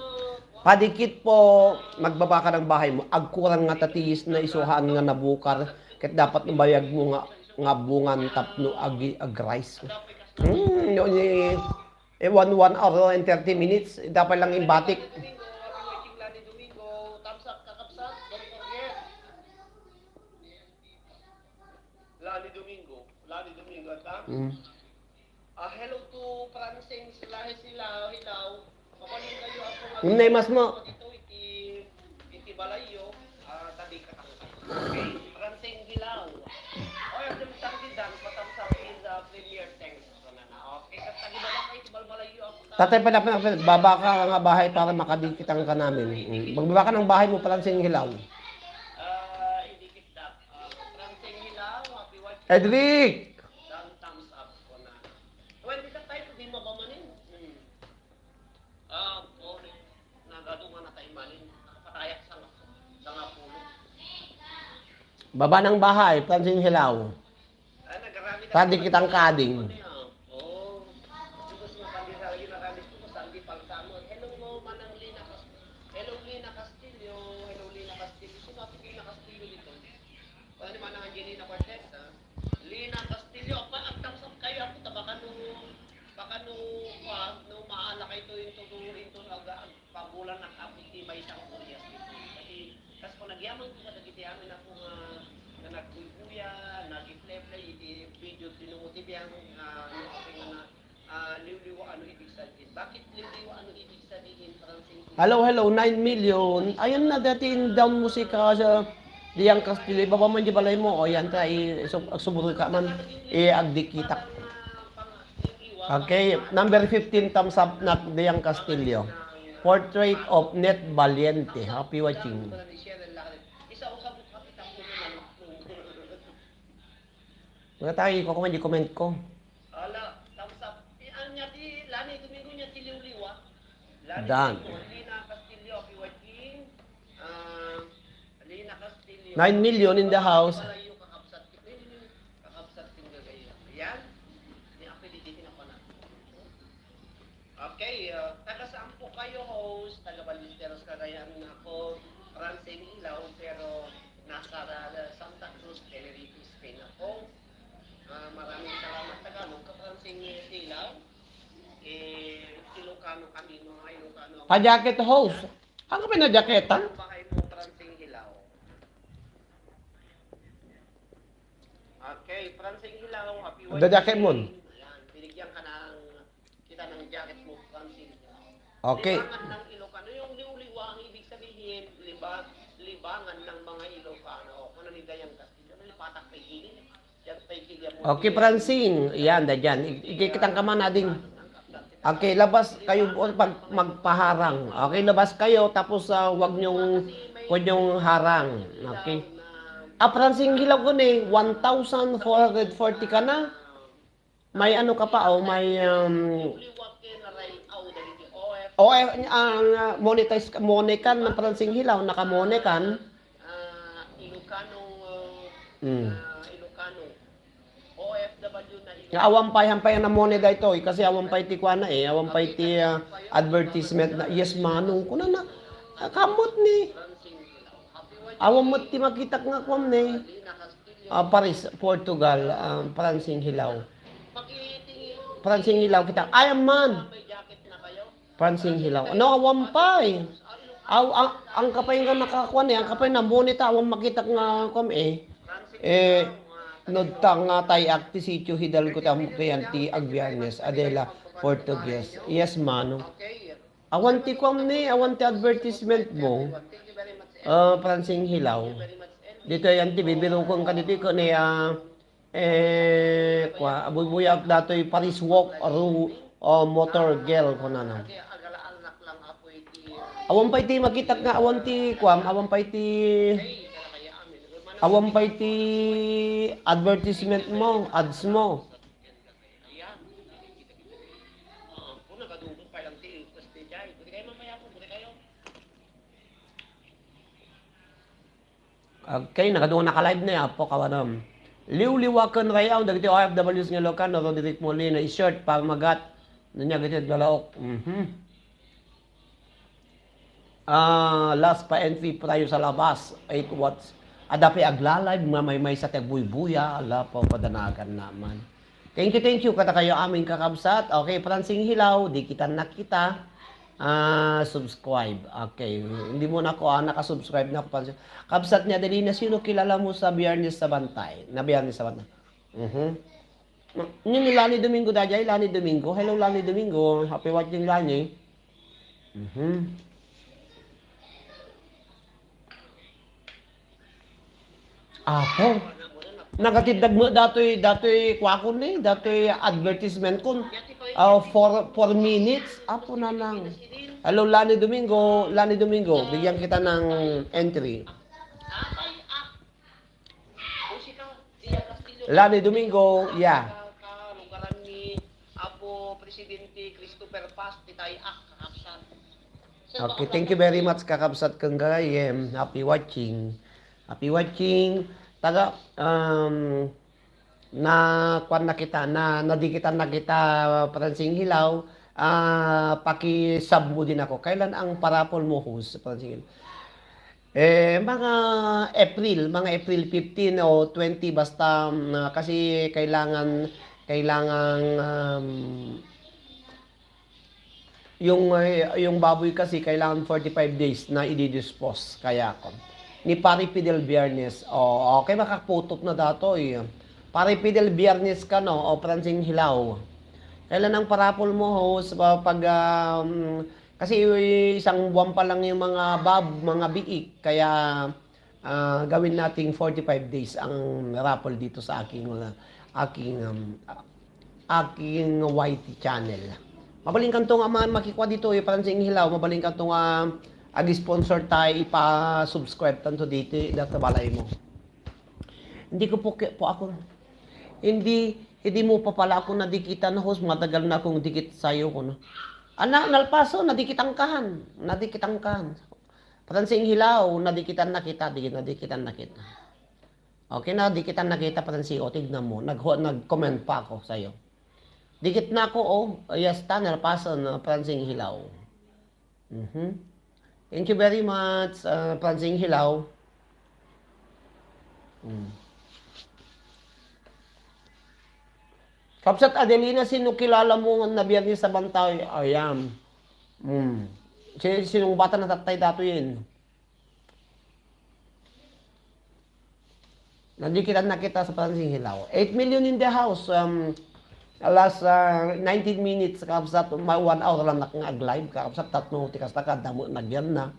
Speaker 1: Padikit po, magbaba ka ng bahay mo. Agkurang nga tatiyis na isuhaan nga nabukar. Ket dapat nubayag mo nga bungan tapno ag-rice. Yun eh, 1 hour and 30 minutes. Dapat lang imbatik.
Speaker 2: Lani Domingo, thumbs up kakapsat, don't forget. Lani Domingo, at hello to Francine Hilaw. Mapaling kayo ako.
Speaker 1: Nay mas mo.
Speaker 2: Dito iti balayo, tadi kakapsat. Okay, Francine Hilaw. O yung dimtang didan, patamsang is premier thanks. Okay, kasi ba kayo balayo ako.
Speaker 1: Tatay pa dapat baba ka nga bahay para makadikitan ka namin. Magbaba ka ng bahay mo palang sing hilaw.
Speaker 2: Hindi kita. Francine Hilaw, happy watching.
Speaker 1: Edric!
Speaker 2: Dan thumbs up ko na. Well, di ka tayo, di mabamanin. Okay. Nagadungan na tayo manin. Nakapatayak sa nga pulo.
Speaker 1: Baba ng bahay, palang hilaw.
Speaker 2: Nagarami na.
Speaker 1: Tadi kitang kading.
Speaker 2: Oo. Gusto mo pandi sa iyo nakamis ko sa hindi palsamo. Hello mo, Manang Lina Castillo. Hello Lina Castillo. Sino ate Lina Castillo dito? Paano naman ang Angelina Cortez, ha? Lina Castillo, ang tamsam kayo ako tabakan no maala kayo into pabulan ng apiti may isang kuryas dito. Kasi kung nagyaman ko sa dagiti ako na nagbubuya, nag-play video tinungutibiyang liwliwa ano ibig sabihin. Bakit liwliwa ano ibig sabihin?
Speaker 1: Hello, 9 million. Ayun na dating down musika sa Diyang Castillo. Baba man di balay mo. O yan ta, sumuro ka man. Agdikitak. Okay, number 15 thumbs up na Diyang Castillo. Portrait of Net Valiente. Happy watching.
Speaker 2: Isa o sabot kapitang ko
Speaker 1: Mga tayo, ko man di comment ko.
Speaker 2: Ala, thumbs up. Anya di Lani Domingo niya ti liwliwa.
Speaker 1: Dan.
Speaker 2: Lina Castillo, happy watching. Lina Castillo.
Speaker 1: 9 million in the house.
Speaker 2: Malayo kakabsat ting gagaya. Yan. Ni apelidin ako na. Okay, taga saan po kayo host? Taga Ballesteros Cagayan ako. Francine Hilaw pero nasa Santa Cruz, Tenerife, Spain ako. Maraming salamat Tagalog ka Francine Hilaw. Ilocano kami, mga Ilocano.
Speaker 1: Pa-jacket host. Ano ka pinajaketan?
Speaker 2: Ano ba kayo mo Francine Hilaw? Okay, Francine Hilaw, happy watching.
Speaker 1: The jacket mo.
Speaker 2: Ayan, binigyan ka kita ng jacket mo, Francine Hilaw.
Speaker 1: Okay.
Speaker 2: Libangan ng Ilocano. Yung liwliwa, ang ibig sabihin, libangan ng mga Ilocano. Kung ano ni Dayang Castillo, nalipatak kay Gili. Yan kay Gili.
Speaker 1: Okay, Francine. Yan, dyan. Ikikitang ka man natin. Okay, labas kayo pag magpaharang. Okay, labas kayo tapos wag nyong harang. Okay. Francine Hilaw ko ni 1,440 ka na. May ano ka pa may
Speaker 2: Liwliwa kay Naray Au, dahil OF.
Speaker 1: ang monetize monekan ng Francine Hilaw naka-monekan.
Speaker 2: Ilocano,
Speaker 1: Mm.
Speaker 2: Ilocano. OFW na
Speaker 1: Nga awampay hampay na moneda ito kasi awampay ti kwa na awampay ti advertisement na yes manong kuna na kamot ni
Speaker 2: Francine Hilaw. Happy watching.
Speaker 1: awam ti makita nga kwam ni
Speaker 2: Lina Castillo.
Speaker 1: Paris, Portugal, Pransing Hilaw.
Speaker 2: Pakitingin.
Speaker 1: Pransing Hilaw kita. Ay man.
Speaker 2: May jacket na kayo?
Speaker 1: Pransing Hilaw. Ano awampay? Ang kapay nga nakakuan ang kapay na moneta awam makita nga kwam nodtang nga tay akti sitio hidal ko tam kayan ti Agbianes Adela Portuguese. Yes manong.
Speaker 2: Okay.
Speaker 1: Awan ti kwam ni awan ti advertisement mo.
Speaker 2: Thank you very much.
Speaker 1: Pransing Hilaw.
Speaker 2: Very much. And
Speaker 1: Dito yan ti bibiro ko ka dito ko ni kwa abubuyak datoy Paris Walk or motor girl ko na na.
Speaker 2: kaya agala-anak lang ako iti.
Speaker 1: Awan pa ti makita nga awan ti kwam awan pa ti
Speaker 2: Hey, kaya amin.
Speaker 1: awan pa ti advertisement mo, ads mo.
Speaker 2: Yan. Kung nagadungkong pa lang ti, kasi jay. Buti kayo mamaya po, buti kayo.
Speaker 1: Okay, nakadungan naka-live na yan po kawanam. Liw-liwakan rayaw, dagiti OFWs nga lokan, no, Roderick Molina, i-shirt, para magat, nanya giti dalaok. Last pa entry prayo sa labas, 8 watts. Adapi agla-live, may sa tagbuy-buya, ala po padanagan naman. Thank you, kata kayo aming kakabsat. Okay, Pransing Hilaw, di kita nakita. Subscribe. Okay, hindi mo na ako nakasubscribe na ako. Kabsat niya, dali na sino kilala mo sa Biyernes sa Bantay? Na Biyernes sa Bantay. Yun ni Lani Domingo dajay, Lani Domingo. Hello Lani Domingo, happy watching Lani. Apo. Nakatidag mo datoy kwakon ni, datoy advertisement kun. 4 minutes. Apo na lang. Hello Lani Domingo, bigyan kita ng entry. Lani Domingo, yeah.
Speaker 2: Lugaran ni Apo Presidente Christopher Paz, titay kakapsan.
Speaker 1: Okay, thank you very much kakabsat kang gayem. Happy watching. Taga na kwan na kita nadikitan na kita Pransing Hilaw. Paki-sub mo din ako. Kailan ang parapol mo host Pransing Hilaw? Mga April 15 o 20 basta kasi kailangan yung baboy kasi kailangan 45 days na i-dispose kaya ako. Ni Pari Fidel Biernes. Okay, makakaputop na dato Pari Fidel Biernes ka, no? O Pransing Hilaw. Kailan ang parapol mo, host? Kasi isang buwan pa lang yung mga mga biik. Kaya gawin nating 45 days ang raffle dito sa aking YT channel. Mabaling kanto nga makikwa dito, Pransing Hilaw. Mabaling kanto nga ag-sponsor tayo, ipa-subscribe tanto dito, dito balay mo. Hindi ko po ako, hindi mo pa pala ako nadikitan na host, matagal na akong dikit sa'yo ko, no? Nalpaso, nadikitan kahan. Pransing Hilaw, nadikitan na kita. Okay na, dikitan na kita, Pransing, tignan mo, nag-comment pa ako sa'yo. Dikit na ako, yes, nalpaso, Pransing Hilaw. Thank you very much, Pransing Hilaw. Kapsat Adelina, sino kilala mo na Biyernes sa Bantay? Ayan. Sinong bata na tatay dato yun? Nadikitan na kita sa Pransing Hilaw. 8 million in the house. Last 19 minutes, kapsat, 1 hour lang nakang-live, kapsat, 3 tikas na kadamo, nagyan na.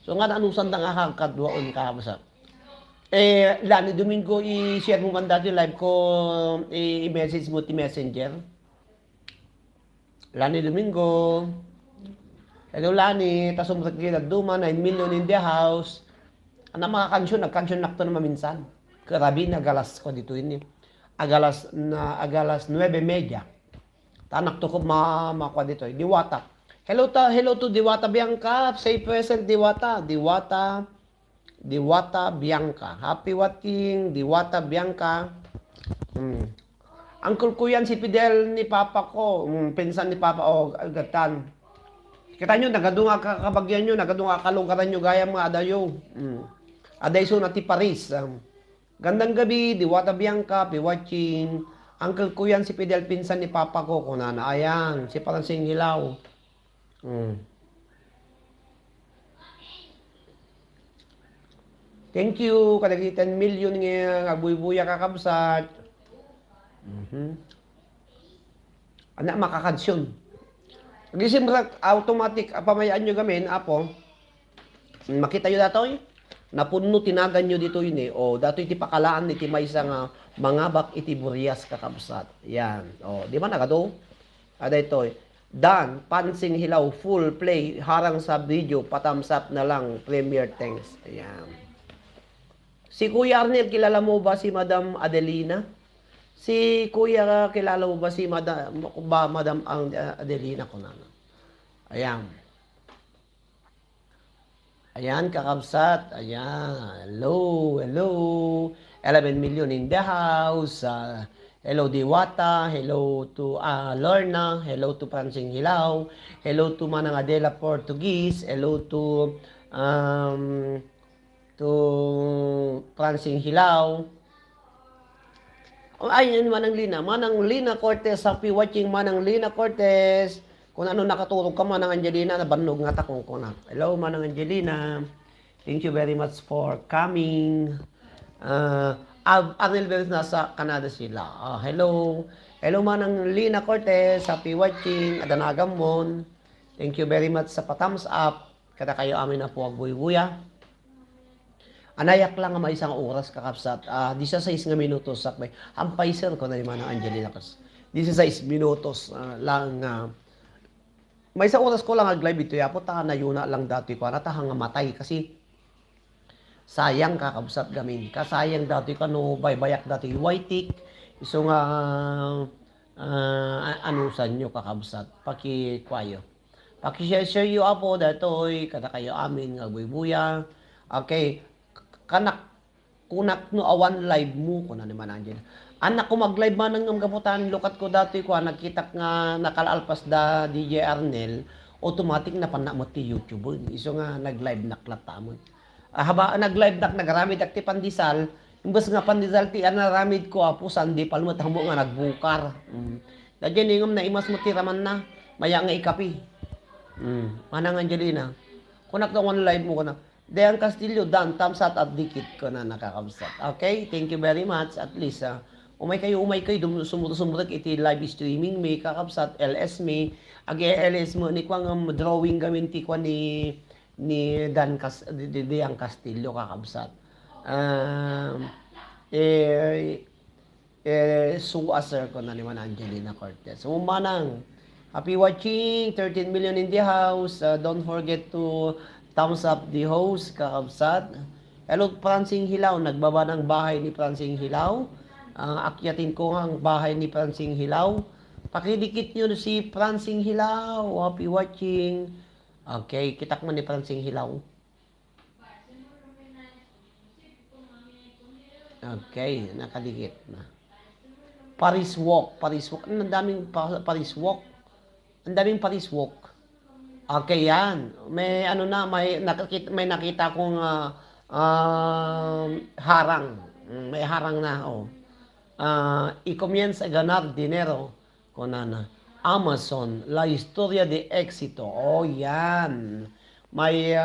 Speaker 1: So nga anusan na nga kadwaon kapsat. Lani Domingo, i-share mo man dati live ko, i-message mo ti messenger. Lani Domingo. Hello Lani, tasong duma, 9 million in the house. Ano mga kansyon, nag-kansyon nakto naman minsan. Karabi, nagalas ko dito yun agalas 9:30. Tanak to ko makwa dito. Diwata. Hello to Diwata Bianca. Say present Diwata. Diwata Bianca. Happy watching Diwata Bianca. Uncle ko yan, si Fidel ni Papa ko. Pinsan ni Papa, agatan. Kita nyo, nagadunga kabagyan nyo, nagadunga kalungkaran nyo, gaya mga adayo. Aday so nati Paris. Gandang gabi, Diwata Bianca, watching. Uncle ko yan, si Fidel, pinsan ni Papa ko. Kunana, ayan, si Paransing Hilaw. Thank you, kadagi 10 million nga, agbuy-buya kakabsat. Anak makakansyon. Gising automatic, pamayaan nyo gamin, apo. Makita nyo datoy? Napuno tinagan nyo dito yun eh. O, datoy ti pakalaan iti may nga mga bak iti burias kakabsat. Yan. O, di ba nagato? Ada ito eh. Dan, Pansing Hilaw, full play, harang sa video, patthumbs up na lang, premier thanks. Ayan. Si Kuya Arnel, kilala mo ba si Madam Adelina? Si Kuya, kilala mo ba si Madam Adelina ko na? Ayan. Ayan, kakabsat. Ayan. Hello, hello. 11 million in the house. Hello, Diwata. Hello to Lorna. Hello to Pansing Hilaw. Hello to Manang Adela Portuguese. Hello to Pansing Hilaw. Ayun, Manang Lina Cortez, happy watching Manang Lina Cortez. Kung ano nakatulog ka, Manang Angelina, nabanog nga takong ko na. Hello, Manang Angelina. Thank you very much for coming. Arnel Veres, nasa Canada sila. Hello. Hello, Manang Lina Cortez, happy watching. Adanagamon. Thank you very much sa pathumbs up. Kada kayo amin na po agbuy-buya. Anayak lang nga may isang oras kakapsat. 16 nga minutos sakbay. Ampay sir ko na ni Manang Angelina kas. 16 minutos lang may isang oras ko lang ag-live ito. Yapo ta na yun na lang dati ko. Natahang nga matay kasi sayang kakabsat gamin. Kasayang dati ka no baybayak dati whitek. Iso nga anusan nyo kakabsat. Pakikwayo. Pakishare you apo datoy kada kayo amin nga buy-buya. Okay. Kanak kunak no awan live mo ko na naman Angel. Anak ko mag-live man ng gaputan lukat ko dati ko nagkitak nga nakalalpas da DJ Arnel automatic na panamot ti YouTube. Iso nga nag-live naklatamon. Haba nag-live nagaramid akti pandisal, imbes nga pandisal ti anaramid ko apo sandi palmo tamo nga nagbukar. Dagyan ingom na imas mo tiraman na maya nga ikapi. Manang Angelina. Kunak na one live mo ko na. Dean Castillo, Dan, thumbs up at dikit ko na nakakabsat. Okay, thank you very much. At least, umay kayo, sumurag iti live streaming, may kakabsat, LS may, LS mo, ni kwang drawing gamin ti kwa ni Dean Castillo kakabsat. Suaser ko na ni Man Angelina Cortez. Manang, happy watching, 13 million in the house. Don't forget to thumbs up the host, kakabsat. Hello, Pransing Hilaw. Nagbaba ng bahay ni Pransing Hilaw. Akyatin ko ang bahay ni Pransing Hilaw. Pakidikit nyo si Pransing Hilaw. Happy watching. Okay, kitak mo ni Pransing Hilaw. Okay, nakadikit na. Paris Walk. Ang daming Paris Walk. Ang daming Paris Walk. Okay, yan. May ano na, may nakita kong harang. May harang na, y comienza a ganar dinero con Amazon, la historia de éxito. Oh, yan. May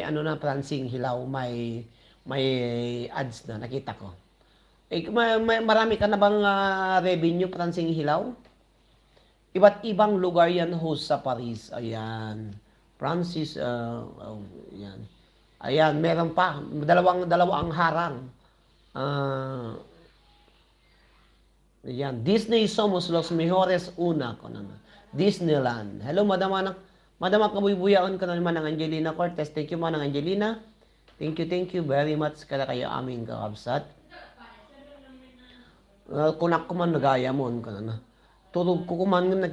Speaker 1: ano na, Pransing Hilaw, may ads na, nakita ko. Marami ka na bang revenue, Pransing Hilaw? Iba't ibang lugar yan host sa Paris. Ayan. Francis, ayan. Ayan, meron pa. Dalawang harang. Ayan. Disney somos los mejores una. Disneyland. Hello, Madam kabuy-buyaon ka na naman ng Angelina Cortez. Thank you, Manang Angelina. Thank you very much kada kayo aming kakabsat. Kunak ko man nagaya mo ka na. Tulog ko kuman nga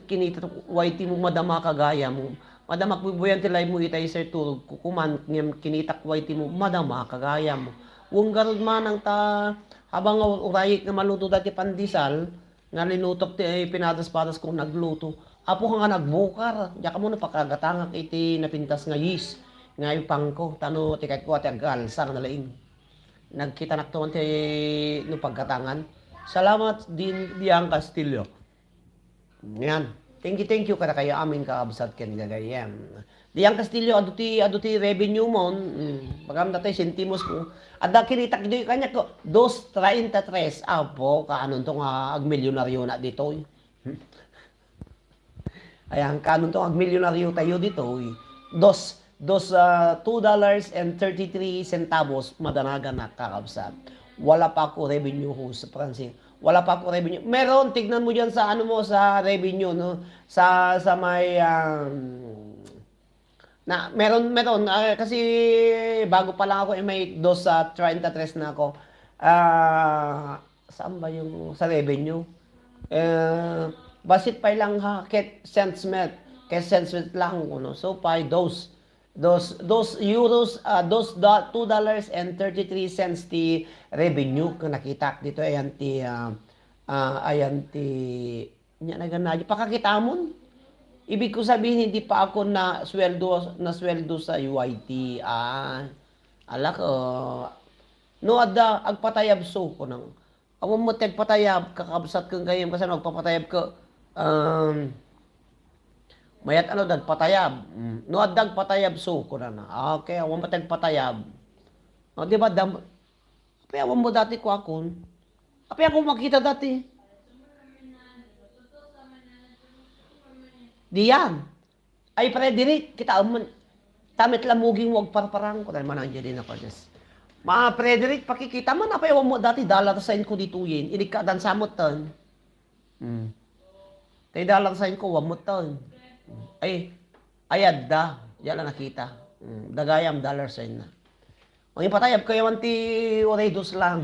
Speaker 1: kinita waiti mo madama kagaya mo. Madama bubuyan ti live mo itay sir tulog ko kuman ngem kinitak waiti mo madama kagaya mo. Wong garod man ang Habang urayit nga maluto dati pandesal, nga linutok ti pinadas-padas kong nagluto. Apo ka nga nagbukar. Diya ka mo napakagatangak iti napintas nga yis. Nga ipang ko. Tano ti kahit ko ati agalsang na laing. Nagkita naktuan ti no pagkatangan. Salamat din Diang Castillo. Yan. Thank you kada kayo amin kaabsat ken gagayam. Diang Castillo aduti revenue mo. Pagam datay sentimos ko. Ada kinita kidoy kanya ko 2.33. Apo kaanon to nga ag milyonaryo na dito. Ayan kaanon to ag milyonaryo tayo dito. $2.33 madanaga na kakabsat. Wala pa ako revenue ho sa Francine. Wala pa ako revenue. Meron, tignan mo diyan sa ano mo sa revenue no. Sa may meron kasi bago pa lang ako may 2.33 na ako. Saan ba yung sa revenue? Basit pa lang ha ket cents lang no. So pa those euros $2.33 ti revenue kung nakita dito ayan ti nya naganaji pakakitamon. Ibig ko sabihin hindi pa ako na sweldo sa UIT. Alak no ada agpatayab so ko nang awon mo teg patayab kakabsat kang gayem kasi magpapatayab ka mayat ano dag patayab. No adag patayab so ko na. Okay, awon matag patayab. No, di ba Apay awon mo dati ko akon. Apay ako makita dati. Diyan. Ay Frederick, kita man tamit lamuging wag parparang ko dahil man Angelina Cordes. Ma Frederick, pakikita man apay awon mo dati dalat sign ko dituyin. Inig ka dan samot ton. Tay dalat sign ko wag mo ton. Ay, ayad da. Diyan lang nakita. Dagayam dollar sign na. Ang ipatayab kayo anti oredos lang.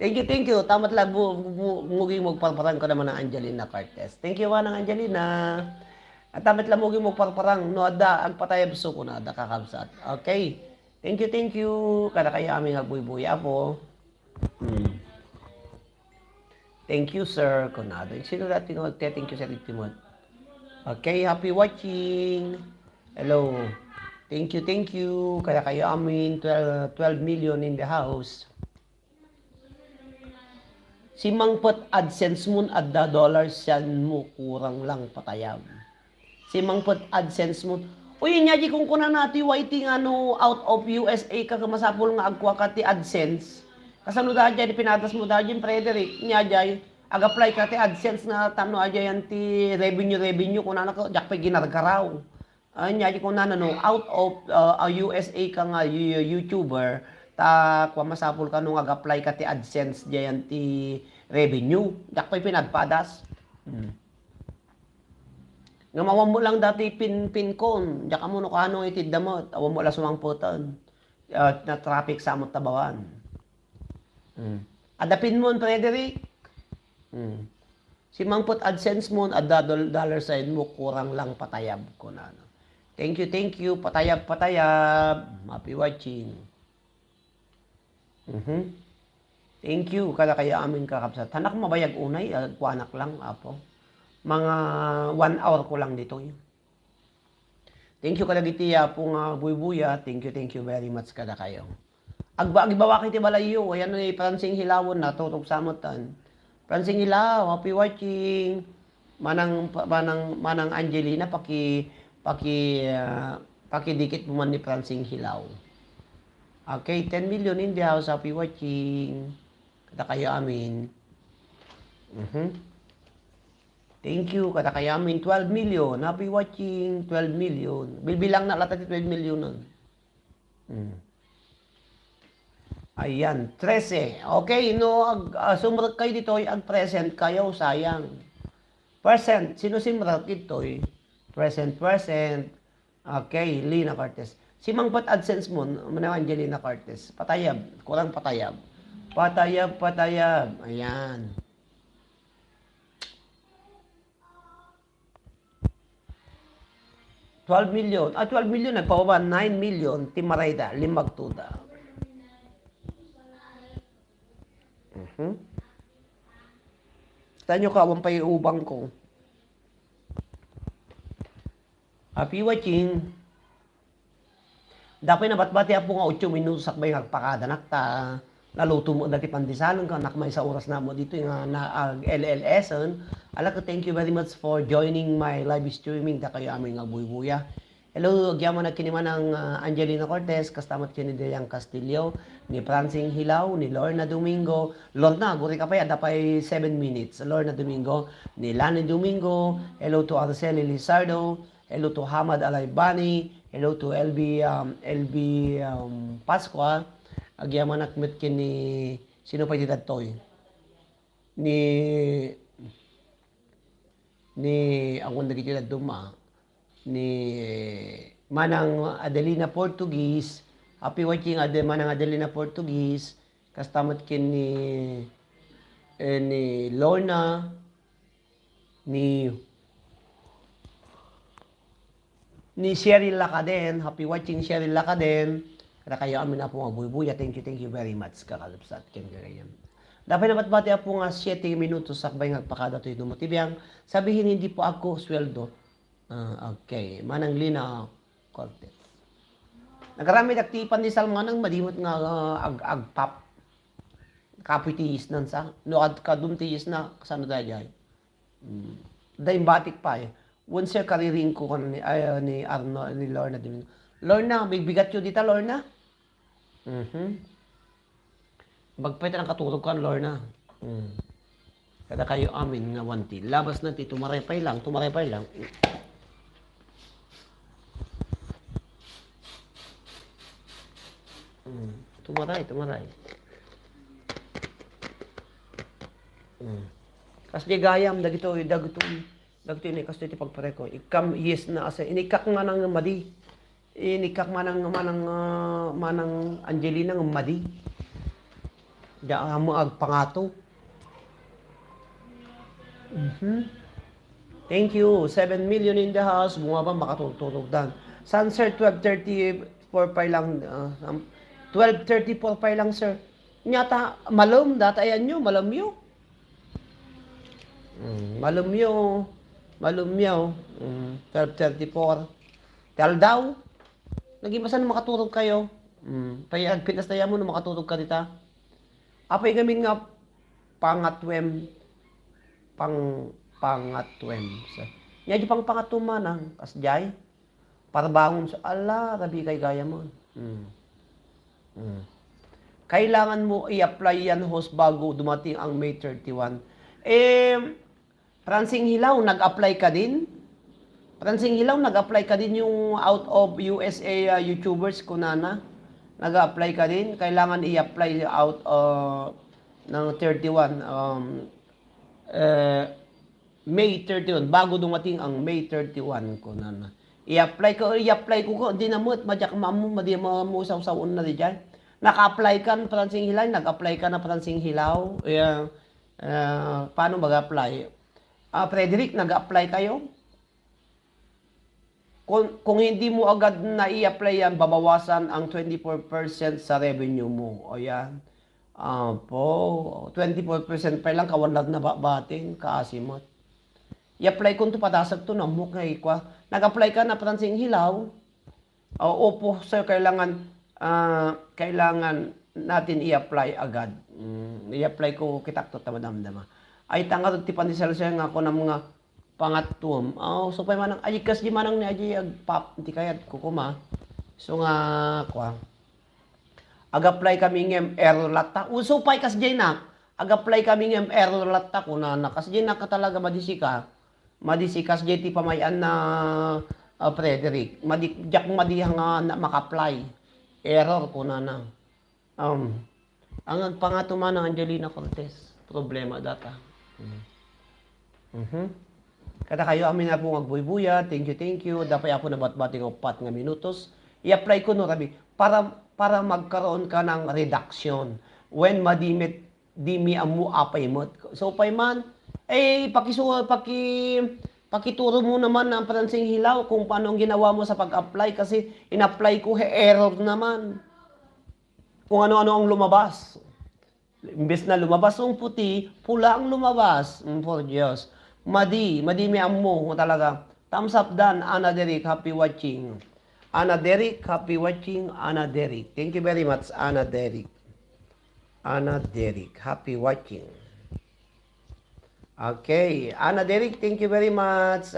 Speaker 1: Thank you. Tamat lang muging magparparang ko naman ng Angelina Cortes. Thank you ng Angelina. At tamat lang muging magparparang no ada ang patayab so ko na ada kakabsat. Okay. Thank you. Kada kaya aming agbuy-buya po. Thank you, sir. Kunado. Sino dati nga thank you, Sir Timon. Okay, happy watching. Hello. Thank you. Kaya kayo amin 12 million in the house. Si Mangpot AdSense mo adda dollars yan mo kurang lang patayab. Si Mangpot AdSense mo. Uy, nyaji kung kunan nati waiting ano out of USA ka kamasapol nga agwa ka ti AdSense. Kasano da dyan, pinatas mo da dyan, Frederick, niya dyan, ag-apply ka ti AdSense na tano adya yan ti revenue, kung na ko, jak pa ginargaraw. Niya dyan kung na no, out of USA ka nga YouTuber, ta kwa masapol ka nung ag-apply ka ti AdSense dyan ti revenue, jak pa pinagpadas. Nga mawam mo lang dati pinkon, jak mo no kano itid damot, awam mo lang sumangputan, na traffic sa amot tabawan. Adapin mo, Frederick. Si Mangpot AdSense mo, adda dollar sign mo, kurang lang patayab ko na. Thank you. Patayab. Happy watching. Thank you. Kada kaya amin kakapsat. Tanak mabayag unay, kuanak lang, apo. Mga 1 hour ko lang dito. Thank you kada gitiya po nga buy-buya. Thank you very much kada kayo. Agbawa kiti balayo, ayan ni Francine Hilawon na tutok samotan. Francine Hilaw, happy watching. Manang Angelina pakidikit mo man ni Francine Hilaw. Okay, 10 million in the house, happy watching. Kada kayo amin. Thank you, kada kayo amin 12 million, happy watching, 12 million. Bilbilang na lahat 12 million nun. Ayan, 13. Okay, no, sumrat kayo dito, ag-present kayo, sayang. Percent, sino simrat dito? Present. Okay, Lina Cortes. Si Mangpot AdSense mo, manaw Angelina Cortes. Patayab, kurang patayab. Patayab. Ayan. $12 million. 12 million, nagpababa, 9 million, Timarayda, Limbagtuda. Mhm. Saan nyo ka, pa yung ubang ko. Happy watching. Dapat na batbati po nga 8 minutos sakbay ngagpakada nakta. Naluto mo dati pandisalon ka, nakmay sa oras na mo dito yung LLS. Ala ko, thank you very much for joining my live streaming. Da kayo aming buya. Hello, agyaman na kiniman ng Angelina Cortez, kastamat kini Deliang Castillo, ni Francine Hilaw, ni Lorna Domingo. Lorna, guri ka pa yan, dapay 7 minutes. Lorna Domingo, ni Lani Domingo. Hello to Araceli Lizardo. Hello to Hamad Alaybani. Hello to LB Pasqua. Agyaman nakmet kini, sino pa ititad toy? Ni akong nagititad duma. Ni Manang Adelina Portuguese. Happy watching Manang Adelina Portuguese. Kastamat kin ni Lorna. Ni Cheryl Lacaden. Happy watching Cheryl Lacaden. Kaya kayo amin na po nga buya. Thank you very much. Kakalapsat kin kagayan. Dapat naman bati po nga 7 minutos sakbay ngagpakada to'y dumutibiyang. Sabihin hindi po ako sweldo. Okay, Manang Lina Cortez. Nagarami nagtipan ni Salman ng madimot nga agpap. Kapoy tiyis nan sa. Luad ka dun tiyis na kasano tayo. Dahil batik pa eh. Once yung kariring ko ni Arno, ni Lorna. Lorna, bigat yun dito, Lorna? Magpwede ng katulog ka, Lorna. Kada kayo amin nga wanti. Labas na ti, tumarepay lang. Tumaray. Kas di gayam, dagito ini kas di pagpareko. Ikam yes na asa inikak nga nang madi. Inikak manang Angelina ng madi. Da mo ag pangato. Thank you. 7 million in the house. Bunga ba makatutulog dan. Sunset 12:34 pa lang. 12:34 pa lang, sir. Nyata, malum, data yan nyo, malum nyo. Malum nyo. 12:34. Tal daw. Naging masan makatulog kayo. Payag, pinastaya mo na makatulog ka dita. Apay gamin nga pangatwem. Pangatwem. Nya di pang pangatumanang kasjay. Para bangon sa ala, rabi kay gaya mo. Kailangan mo i-apply yan host bago dumating ang May 31. Francine Hilaw, nag-apply ka din? Francine Hilaw, nag-apply ka din yung out of USA YouTubers ko nana? Nag-apply ka din? Kailangan i-apply out ng 31. May 31. Bago dumating ang May 31 ko nana. I-apply ko, di na mo, madyak mamu, madi mo saw-sawon na di dyan. Naka-apply ka, Francine Hilaw, nag-apply ka na Francine Hilaw. Paano mag-apply? Frederick, nag-apply kayo? Kung hindi mo agad na i-apply yan, babawasan ang 24% sa revenue mo. O yan. 24% pa lang, kawalag na bating, kaasimot. I-apply ko ito patasag ito na mo kay kwa. Nag-apply ka na Francine Hilaw. Opo, sir, kailangan natin i-apply agad. I-apply ko kitakto tamadamdama. Ay tanga ti pandisal siya nga ako ng mga pangatum. So pa manang ajikas di manang ni aji agpap ti kayat kukuma. So nga kwa. Ag-apply kami ngem error latta. Uso pay kas jay na. Ag-apply kami ngem error latta ko na kas jay na ka talaga madisika. Madisikas jay ti pamayan na Frederick. Jak madihang na maka-apply. Error ko na na. Ang pangatuman ng Angelina Cortez. Problema data. Kada kayo amin na po magbuy-buya. Thank you. Dapat ako na bat-bating o 4 nga minutos. I-apply ko no rabi. Para magkaroon ka ng reduction. When madimit dimi amu apay mo. So payman pakituro mo naman ng Francine Hilaw kung paano ang ginawa mo sa pag-apply kasi in-apply ko error naman. Kung ano-ano ang lumabas. Imbes na lumabas ang puti, pula ang lumabas. For Diyos. Madi may amo talaga. Thumbs up dan, Ana Derek, happy watching. Ana Derek, happy watching, Ana Derek. Thank you very much, Ana Derek. Ana Derek, happy watching. Okay, Ana Derek, thank you very much.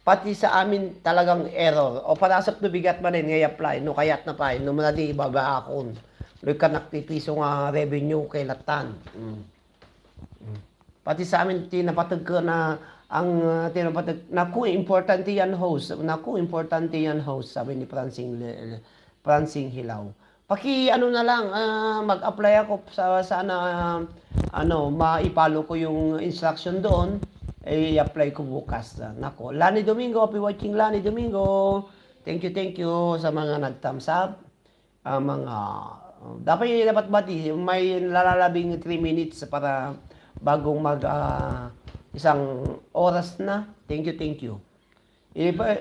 Speaker 1: Pati sa amin talagang error. O parasap no bigat man ngay apply. No kayat na pa. No man di ibaba akon. No ka naktipiso nga revenue kay latan. Pati sa amin tinapatag ko na ang tinapatag. Naku, importante yan host. Naku, importante yan host. Sabi ni Francine Hilaw. Paki ano na lang, mag-apply ako sa sana maipalo ko yung instruction doon. I-apply ko bukas. Nako, Lani Domingo, happy watching Lani Domingo. Thank you sa mga nag-thumbs up. Dapat bati, may lalalabing 3 minutes para bagong isang oras na. Thank you.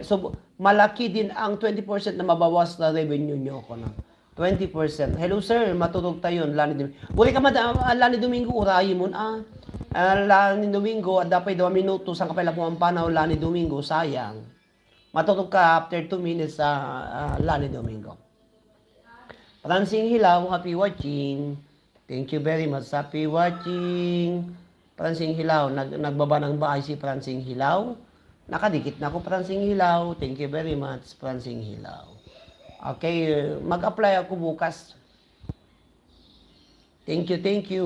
Speaker 1: So, malaki din ang 20% na mabawas na revenue nyo ko na. 20%. Hello sir, matulog tayo, Lani Domingo. Uli ka Lani Domingo, urayi mo na. Lani Domingo, dapat 2 minuto sa kapila po ang panaw, Lani Domingo, sayang. Matulog ka after 2 minutes sa Lani Domingo. Francine Hilaw, happy watching. Thank you very much, happy watching. Francine Hilaw, nagbaba ng bahay si Francine Hilaw. Nakadikit na ako, Francine Hilaw. Thank you very much, Francine Hilaw. Okay, mag-apply ako bukas. Thank you.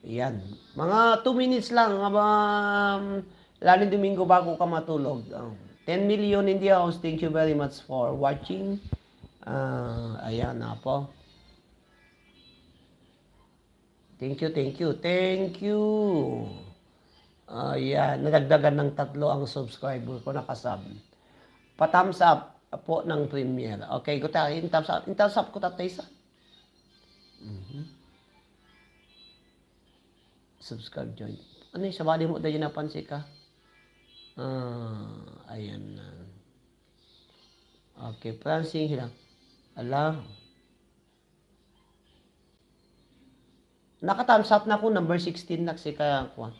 Speaker 1: Yan. Mga 2 minutes lang. Lani Domingo bago ka matulog. 10 million in the house. Thank you very much for watching. Ayan na po. Thank you. Ayan. Nadagdagan ng 3 ang subscriber ko nakasub. Pa-thumbs up po ng premiere. Okay, in-thumbs up ko tatay sa. Subscribe, join. Ano yung sabali mo dahil napansin ka? Ayan na. Okay, Francine Hilaw. Ala. Naka-thumbs up na ako, number 16 na kasi kaya ako.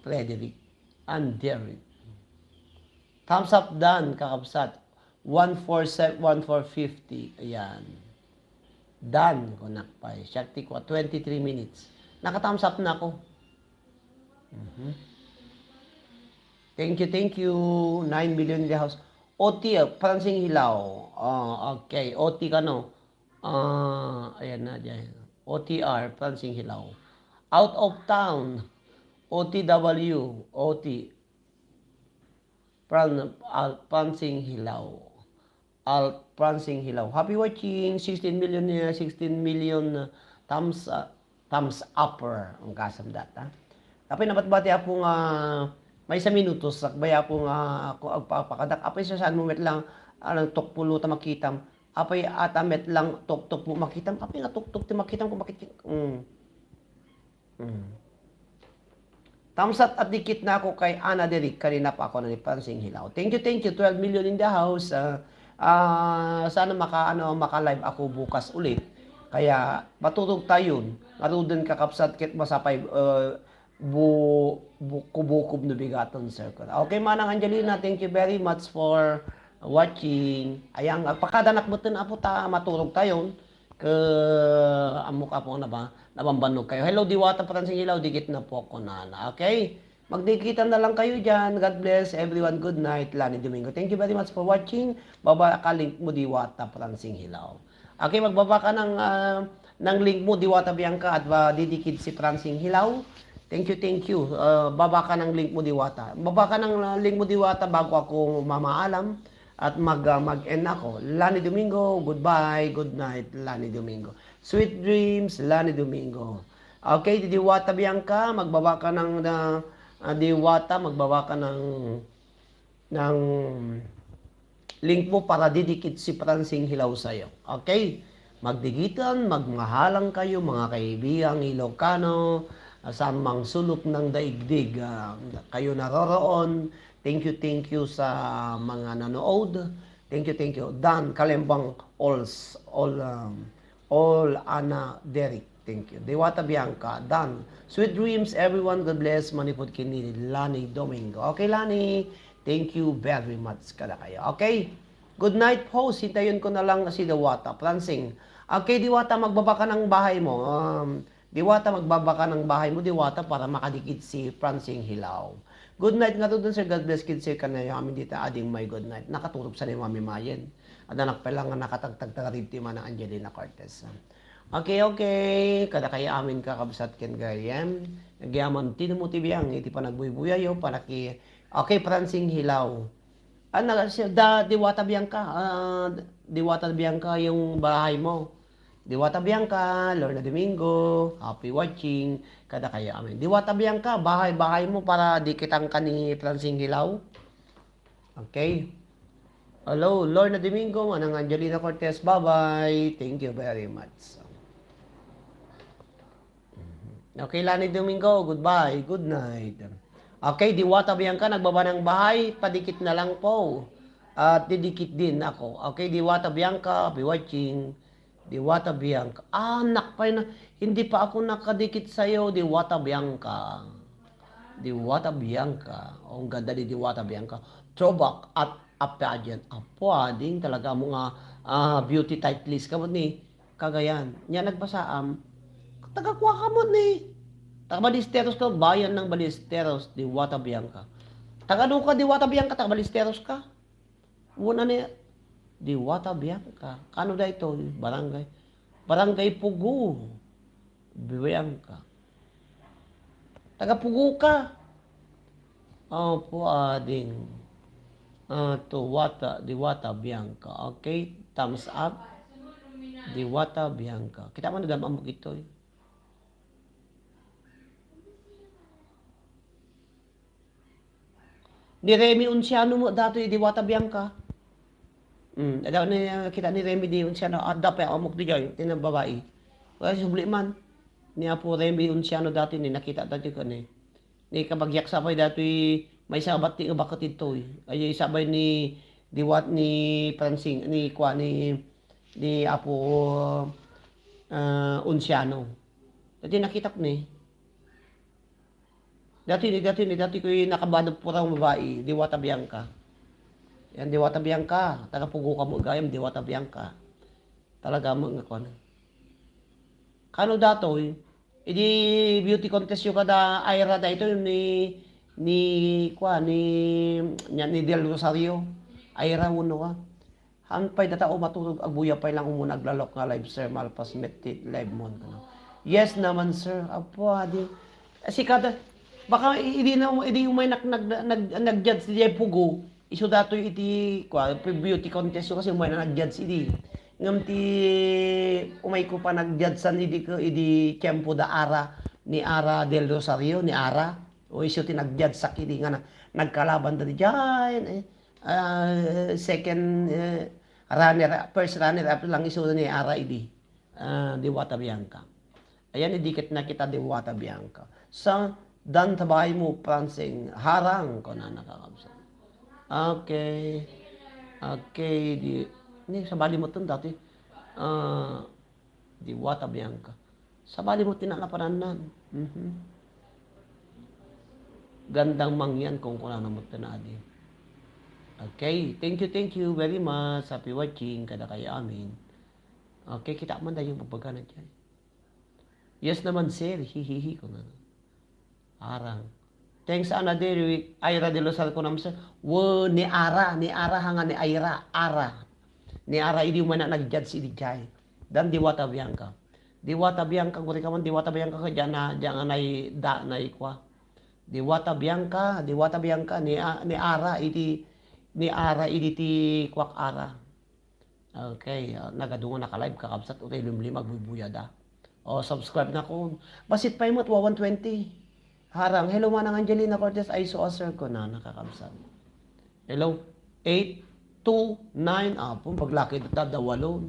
Speaker 1: Frederick and Derek. Thumbs up done, kakabsat. 147, 1450. Ayan. Done, kunakpay. Shakti ko, 23 minutes. Naka-thumbs up na ako. Thank you. 9 million in the house. OT, Francine Hilaw. Okay, OT ka no. Ayan na dyan. OTR, Francine Hilaw. Out of town. OTW, OT. Francine Hilaw. Francine Hilaw. Happy watching. 16 million thumbs upper ang kasam data. Tapi nabatbati ako nga may sa minutos sakbay ako nga ako agpapakadak apay sa saan mo met lang ang tukpulo ta makitam apay atamet lang tok mo makitam apay nga tok ti makitam ko makit Thumbs up at dikit na ako kay Ana Derek. Kanina pa ako na ni Francine Hilaw. Thank you. 12 million in the house. Sana maka-live ako bukas ulit. Kaya matutog tayo. Marudin kakapsat kit masapay bukubukob na bigaton circle. Okay, Manang Angelina, thank you very much for watching. Ayang pagkadanak mo tin apo ta maturog tayo. Amok po na ba? Nabambanog kayo. Hello, Diwata Francine Hilaw. Dikit na po ako na. Okay? Magdikitan na lang kayo dyan. God bless everyone. Good night. Lani Domingo. Thank you very much for watching. Baba ka link mo, Diwata Francine Hilaw. Okay, magbaba ka ng link mo, Diwata Bianca, at didikit si Francine Hilaw. Thank you. Baba ka ng link mo, Diwata. Baba ka ng link mo, Diwata, bago ako mamaalam. At mag-end ako. Lani Domingo, goodbye, good night, Lani Domingo. Sweet dreams, Lani Domingo. Okay, Diwata Bianca, magbaba ka ng Diwata, magbaba ka ng link mo para didikit si Francine Hilaw sa'yo. Okay? Magdigitan, magmahalang kayo, mga kaibigang Ilocano, sa mga sulok ng daigdig. Kayo naroroon. Thank you sa mga nanood. Thank you. Dan Kalembang all All Ana Derek. Thank you. Dewata Bianca. Done. Sweet dreams, everyone. God bless. Manipod kini Lani Domingo. Okay, Lani. Thank you very much kada kayo. Okay? Good night po. Sintayin ko na lang na si Dewata. Pransing. Okay, Diwata, magbaba ka ng bahay mo. Diwata, magbaba ka ng bahay mo, Diwata, para makadikit si Pransing Hilaw. Good night nga doon, sir. God bless, kids, sir. Kanay, amin dito, ading may good night. Nakatulog sa ni Mami Mayen. At anak pa lang nga nakatagtag-taribti man ng Angelina Cortez. Okay, okay. Kada kaya amin kakabsat ken gayem. Nagyaman tinmo tibiyang iti pa nagbuy-buyayo panaki. Okay, Pransing Hilaw. Diwata Bianca. Diwata Bianca yung bahay mo. Diwata Bianca, Lorna Domingo, happy watching. Kada kaya amin. Diwata Bianca, bahay-bahay mo para di kitang kani Pransing Hilaw. Okay. Hello, Lorna Domingo, manang Angelina Cortez. Bye-bye. Thank you very much. Okay, Lani Domingo, goodbye. Good night. Okay, Diwata Bianca, nagbaba ng bahay. Padikit na lang po. At didikit din ako. Okay, Diwata Bianca, be watching. Diwata Bianca. Anak pa na. Hindi pa ako nakadikit sa'yo, Diwata Bianca. Diwata Bianca. Oh, ang ganda ni Diwata Bianca. Throwback at pageant. Apo, ading talaga mga beauty titlist ka mo ni Cagayan. Nya nagpasaam. Tagakuha ka mo ni. Taga Balisteros ka, bayan ng Balisteros, Diwata Bianca. Taga doon ka, Diwata Bianca, taga Balisteros ka. Una ni Diwata Bianca. Kano da ito? Barangay. Barangay Pugu. Bianca. Taga Pugu ka. Opo, ading. Diwata Bianca. Okay, thumbs up. Diwata Bianca. Kita mo na damang ito eh. Ni Remy Unciano mo dato yung Diwata Bianca. Adaw na kita ni Remy di Unciano. Dapat amok di dyan, tinang babae. Kaya subli man. Niya po Remy Unciano dati ni nakita dati ko ni. Ni kabagyak sabay dati may sabat ti bakit ito eh. Ay sabay ni Diwat ni Pransing ni Apo Unciano. Dati nakita ko ni. Dati ko yung nakabadog po ng babae, Diwata Bianca. Yan, Diwata Bianca. Taga-pugo ka mo, gayam, Diwata Bianca. Talaga mo nga ko. Kano dato eh? Idi beauty contest yung kada Aira da ito ni Del Rosario. Aira mo no ka. Hanpay na tao matulog, agbuya pa lang muna naglalok nga live, sir. Malpas metit live mo. Yes naman, sir. Apo, adi. Si kada, baka hindi yung may nag-judge di Pugo. Iso dato iti beauty contest kasi may nag-judge idi. Ngam ti umay ko pa nag-judge san idi Tiempo da Ara ni Ara del Rosario ni Ara. O iso ti nag-judge sa kidi nga nagkalaban da diyan. Second runner, first runner up lang iso ni Ara idi. Diwata Bianca. Ayan idikit na kita Diwata Bianca. Dan tabay mo, Pransing, harang ko na nakakabsa. Okay. Okay. Sa bali mo ito dati. Diwata Bianca. Sa bali mo tinalapanan. Gandang mangyan kung kulang na mo tinadi. Okay. Thank you very much. Happy watching. Kada kayo amin. Okay. Kita man tayo yung pagpagana dyan. Yes naman, sir. Hihihi ko na. Arang. Thanks Ana Derek, Aira de Losal ko naman sir. Ni Ara hanga ni Aira, Ara. Ni Ara idi man na nag-judge si Dijay. Dan Diwata Bianca. Diwata Bianca guri ka man Diwata Bianca ka diyan nay da na ikwa. Diwata Bianca ni Ara idi ti kwak Ara. Okay, nagadungo na ka-live kakabsat utay lumlimag bubuyada. Subscribe na ko. Basit pa imot 120. Harang, hello manang Angelina Cortez, ay so sir ko na nakakabsat. Hello, 829, pong paglaki na tada, 8.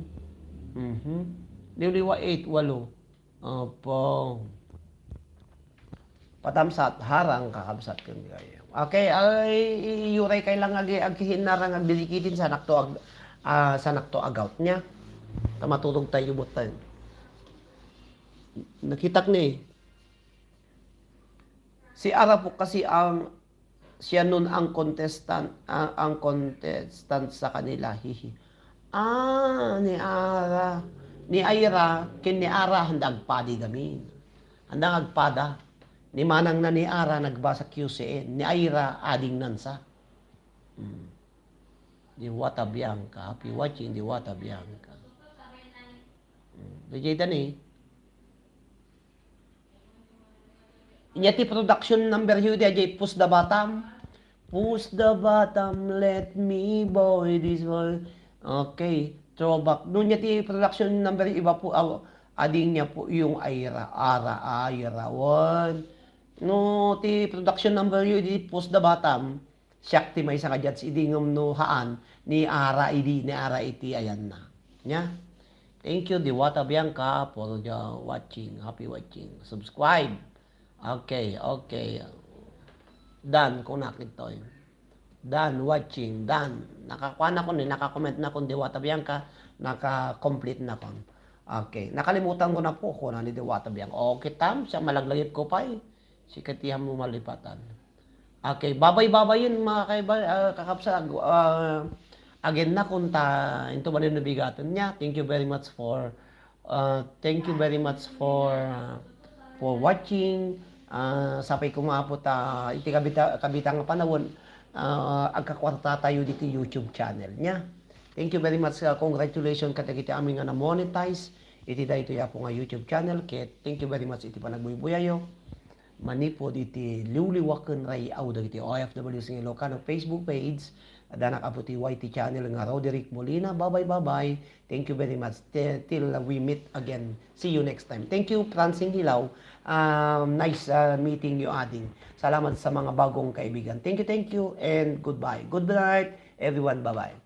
Speaker 1: Liwliwa 8, 8. Opo. Patamsat, harang kakabsat ko kayo. Okay, ay yuray kay lang agihin na rang agdidikitin sa nakto agaut niya. Matulog tayo butan. Nakitak ni. Si Ara po kasi siya nun ang contestant sa kanila. Hihi. Ni Ara. Ni Aira, kin ni Ara handag padi gamin. Handang agpada. Ni Manang na ni Ara nagbasa QCN. Ni Aira ading nansa. Diwata Bianca. Happy watching Diwata Bianca. Dijay ni. Inyati production number yun dijay push the bottom. Push the bottom, let me boy this boy. Okay, throwback. Noon niya production number iba po, ading niya po yung Aira, Aira, one. No, production number yun, di push the bottom. Shakti may sa kajats, idingom no haan, ni Ara iti, ayan na. Nya? Thank you, Diwata Bianca, for watching. Happy watching. Subscribe. Okay. Done kung nakita yun. Done watching, done. Nakakuha na ko nakakomment na kung Diwata Bianca, naka-complete na ko. Okay, nakalimutan ko na po kung ni Diwata Bianca. Okay, tam, siya malaglagip ko pa eh. Si Katiham mo malipatan. Okay, babay yun mga kakapsa. Again na kung ito ba rin nabigatan niya. Thank you very much for watching. Sapay kumapot iti kabitang panawon agkakwarta tayo dito YouTube channel niya. Thank you very much. Congratulations katagiti aming na monetize iti dayto ya po nga YouTube channel. Thank you very much iti panagbubuyayo. Manipod iti liwliwaken ray auda iti OFW sa Ilocano Facebook page. Danak aputi YT channel nga Roderick Molina. Bye. Thank you very much. Till we meet again. See you next time. Thank you, Francine Hilaw. Nice meeting you, Ading. Salamat sa mga bagong kaibigan. Thank you, and goodbye. Good night, everyone. Bye-bye.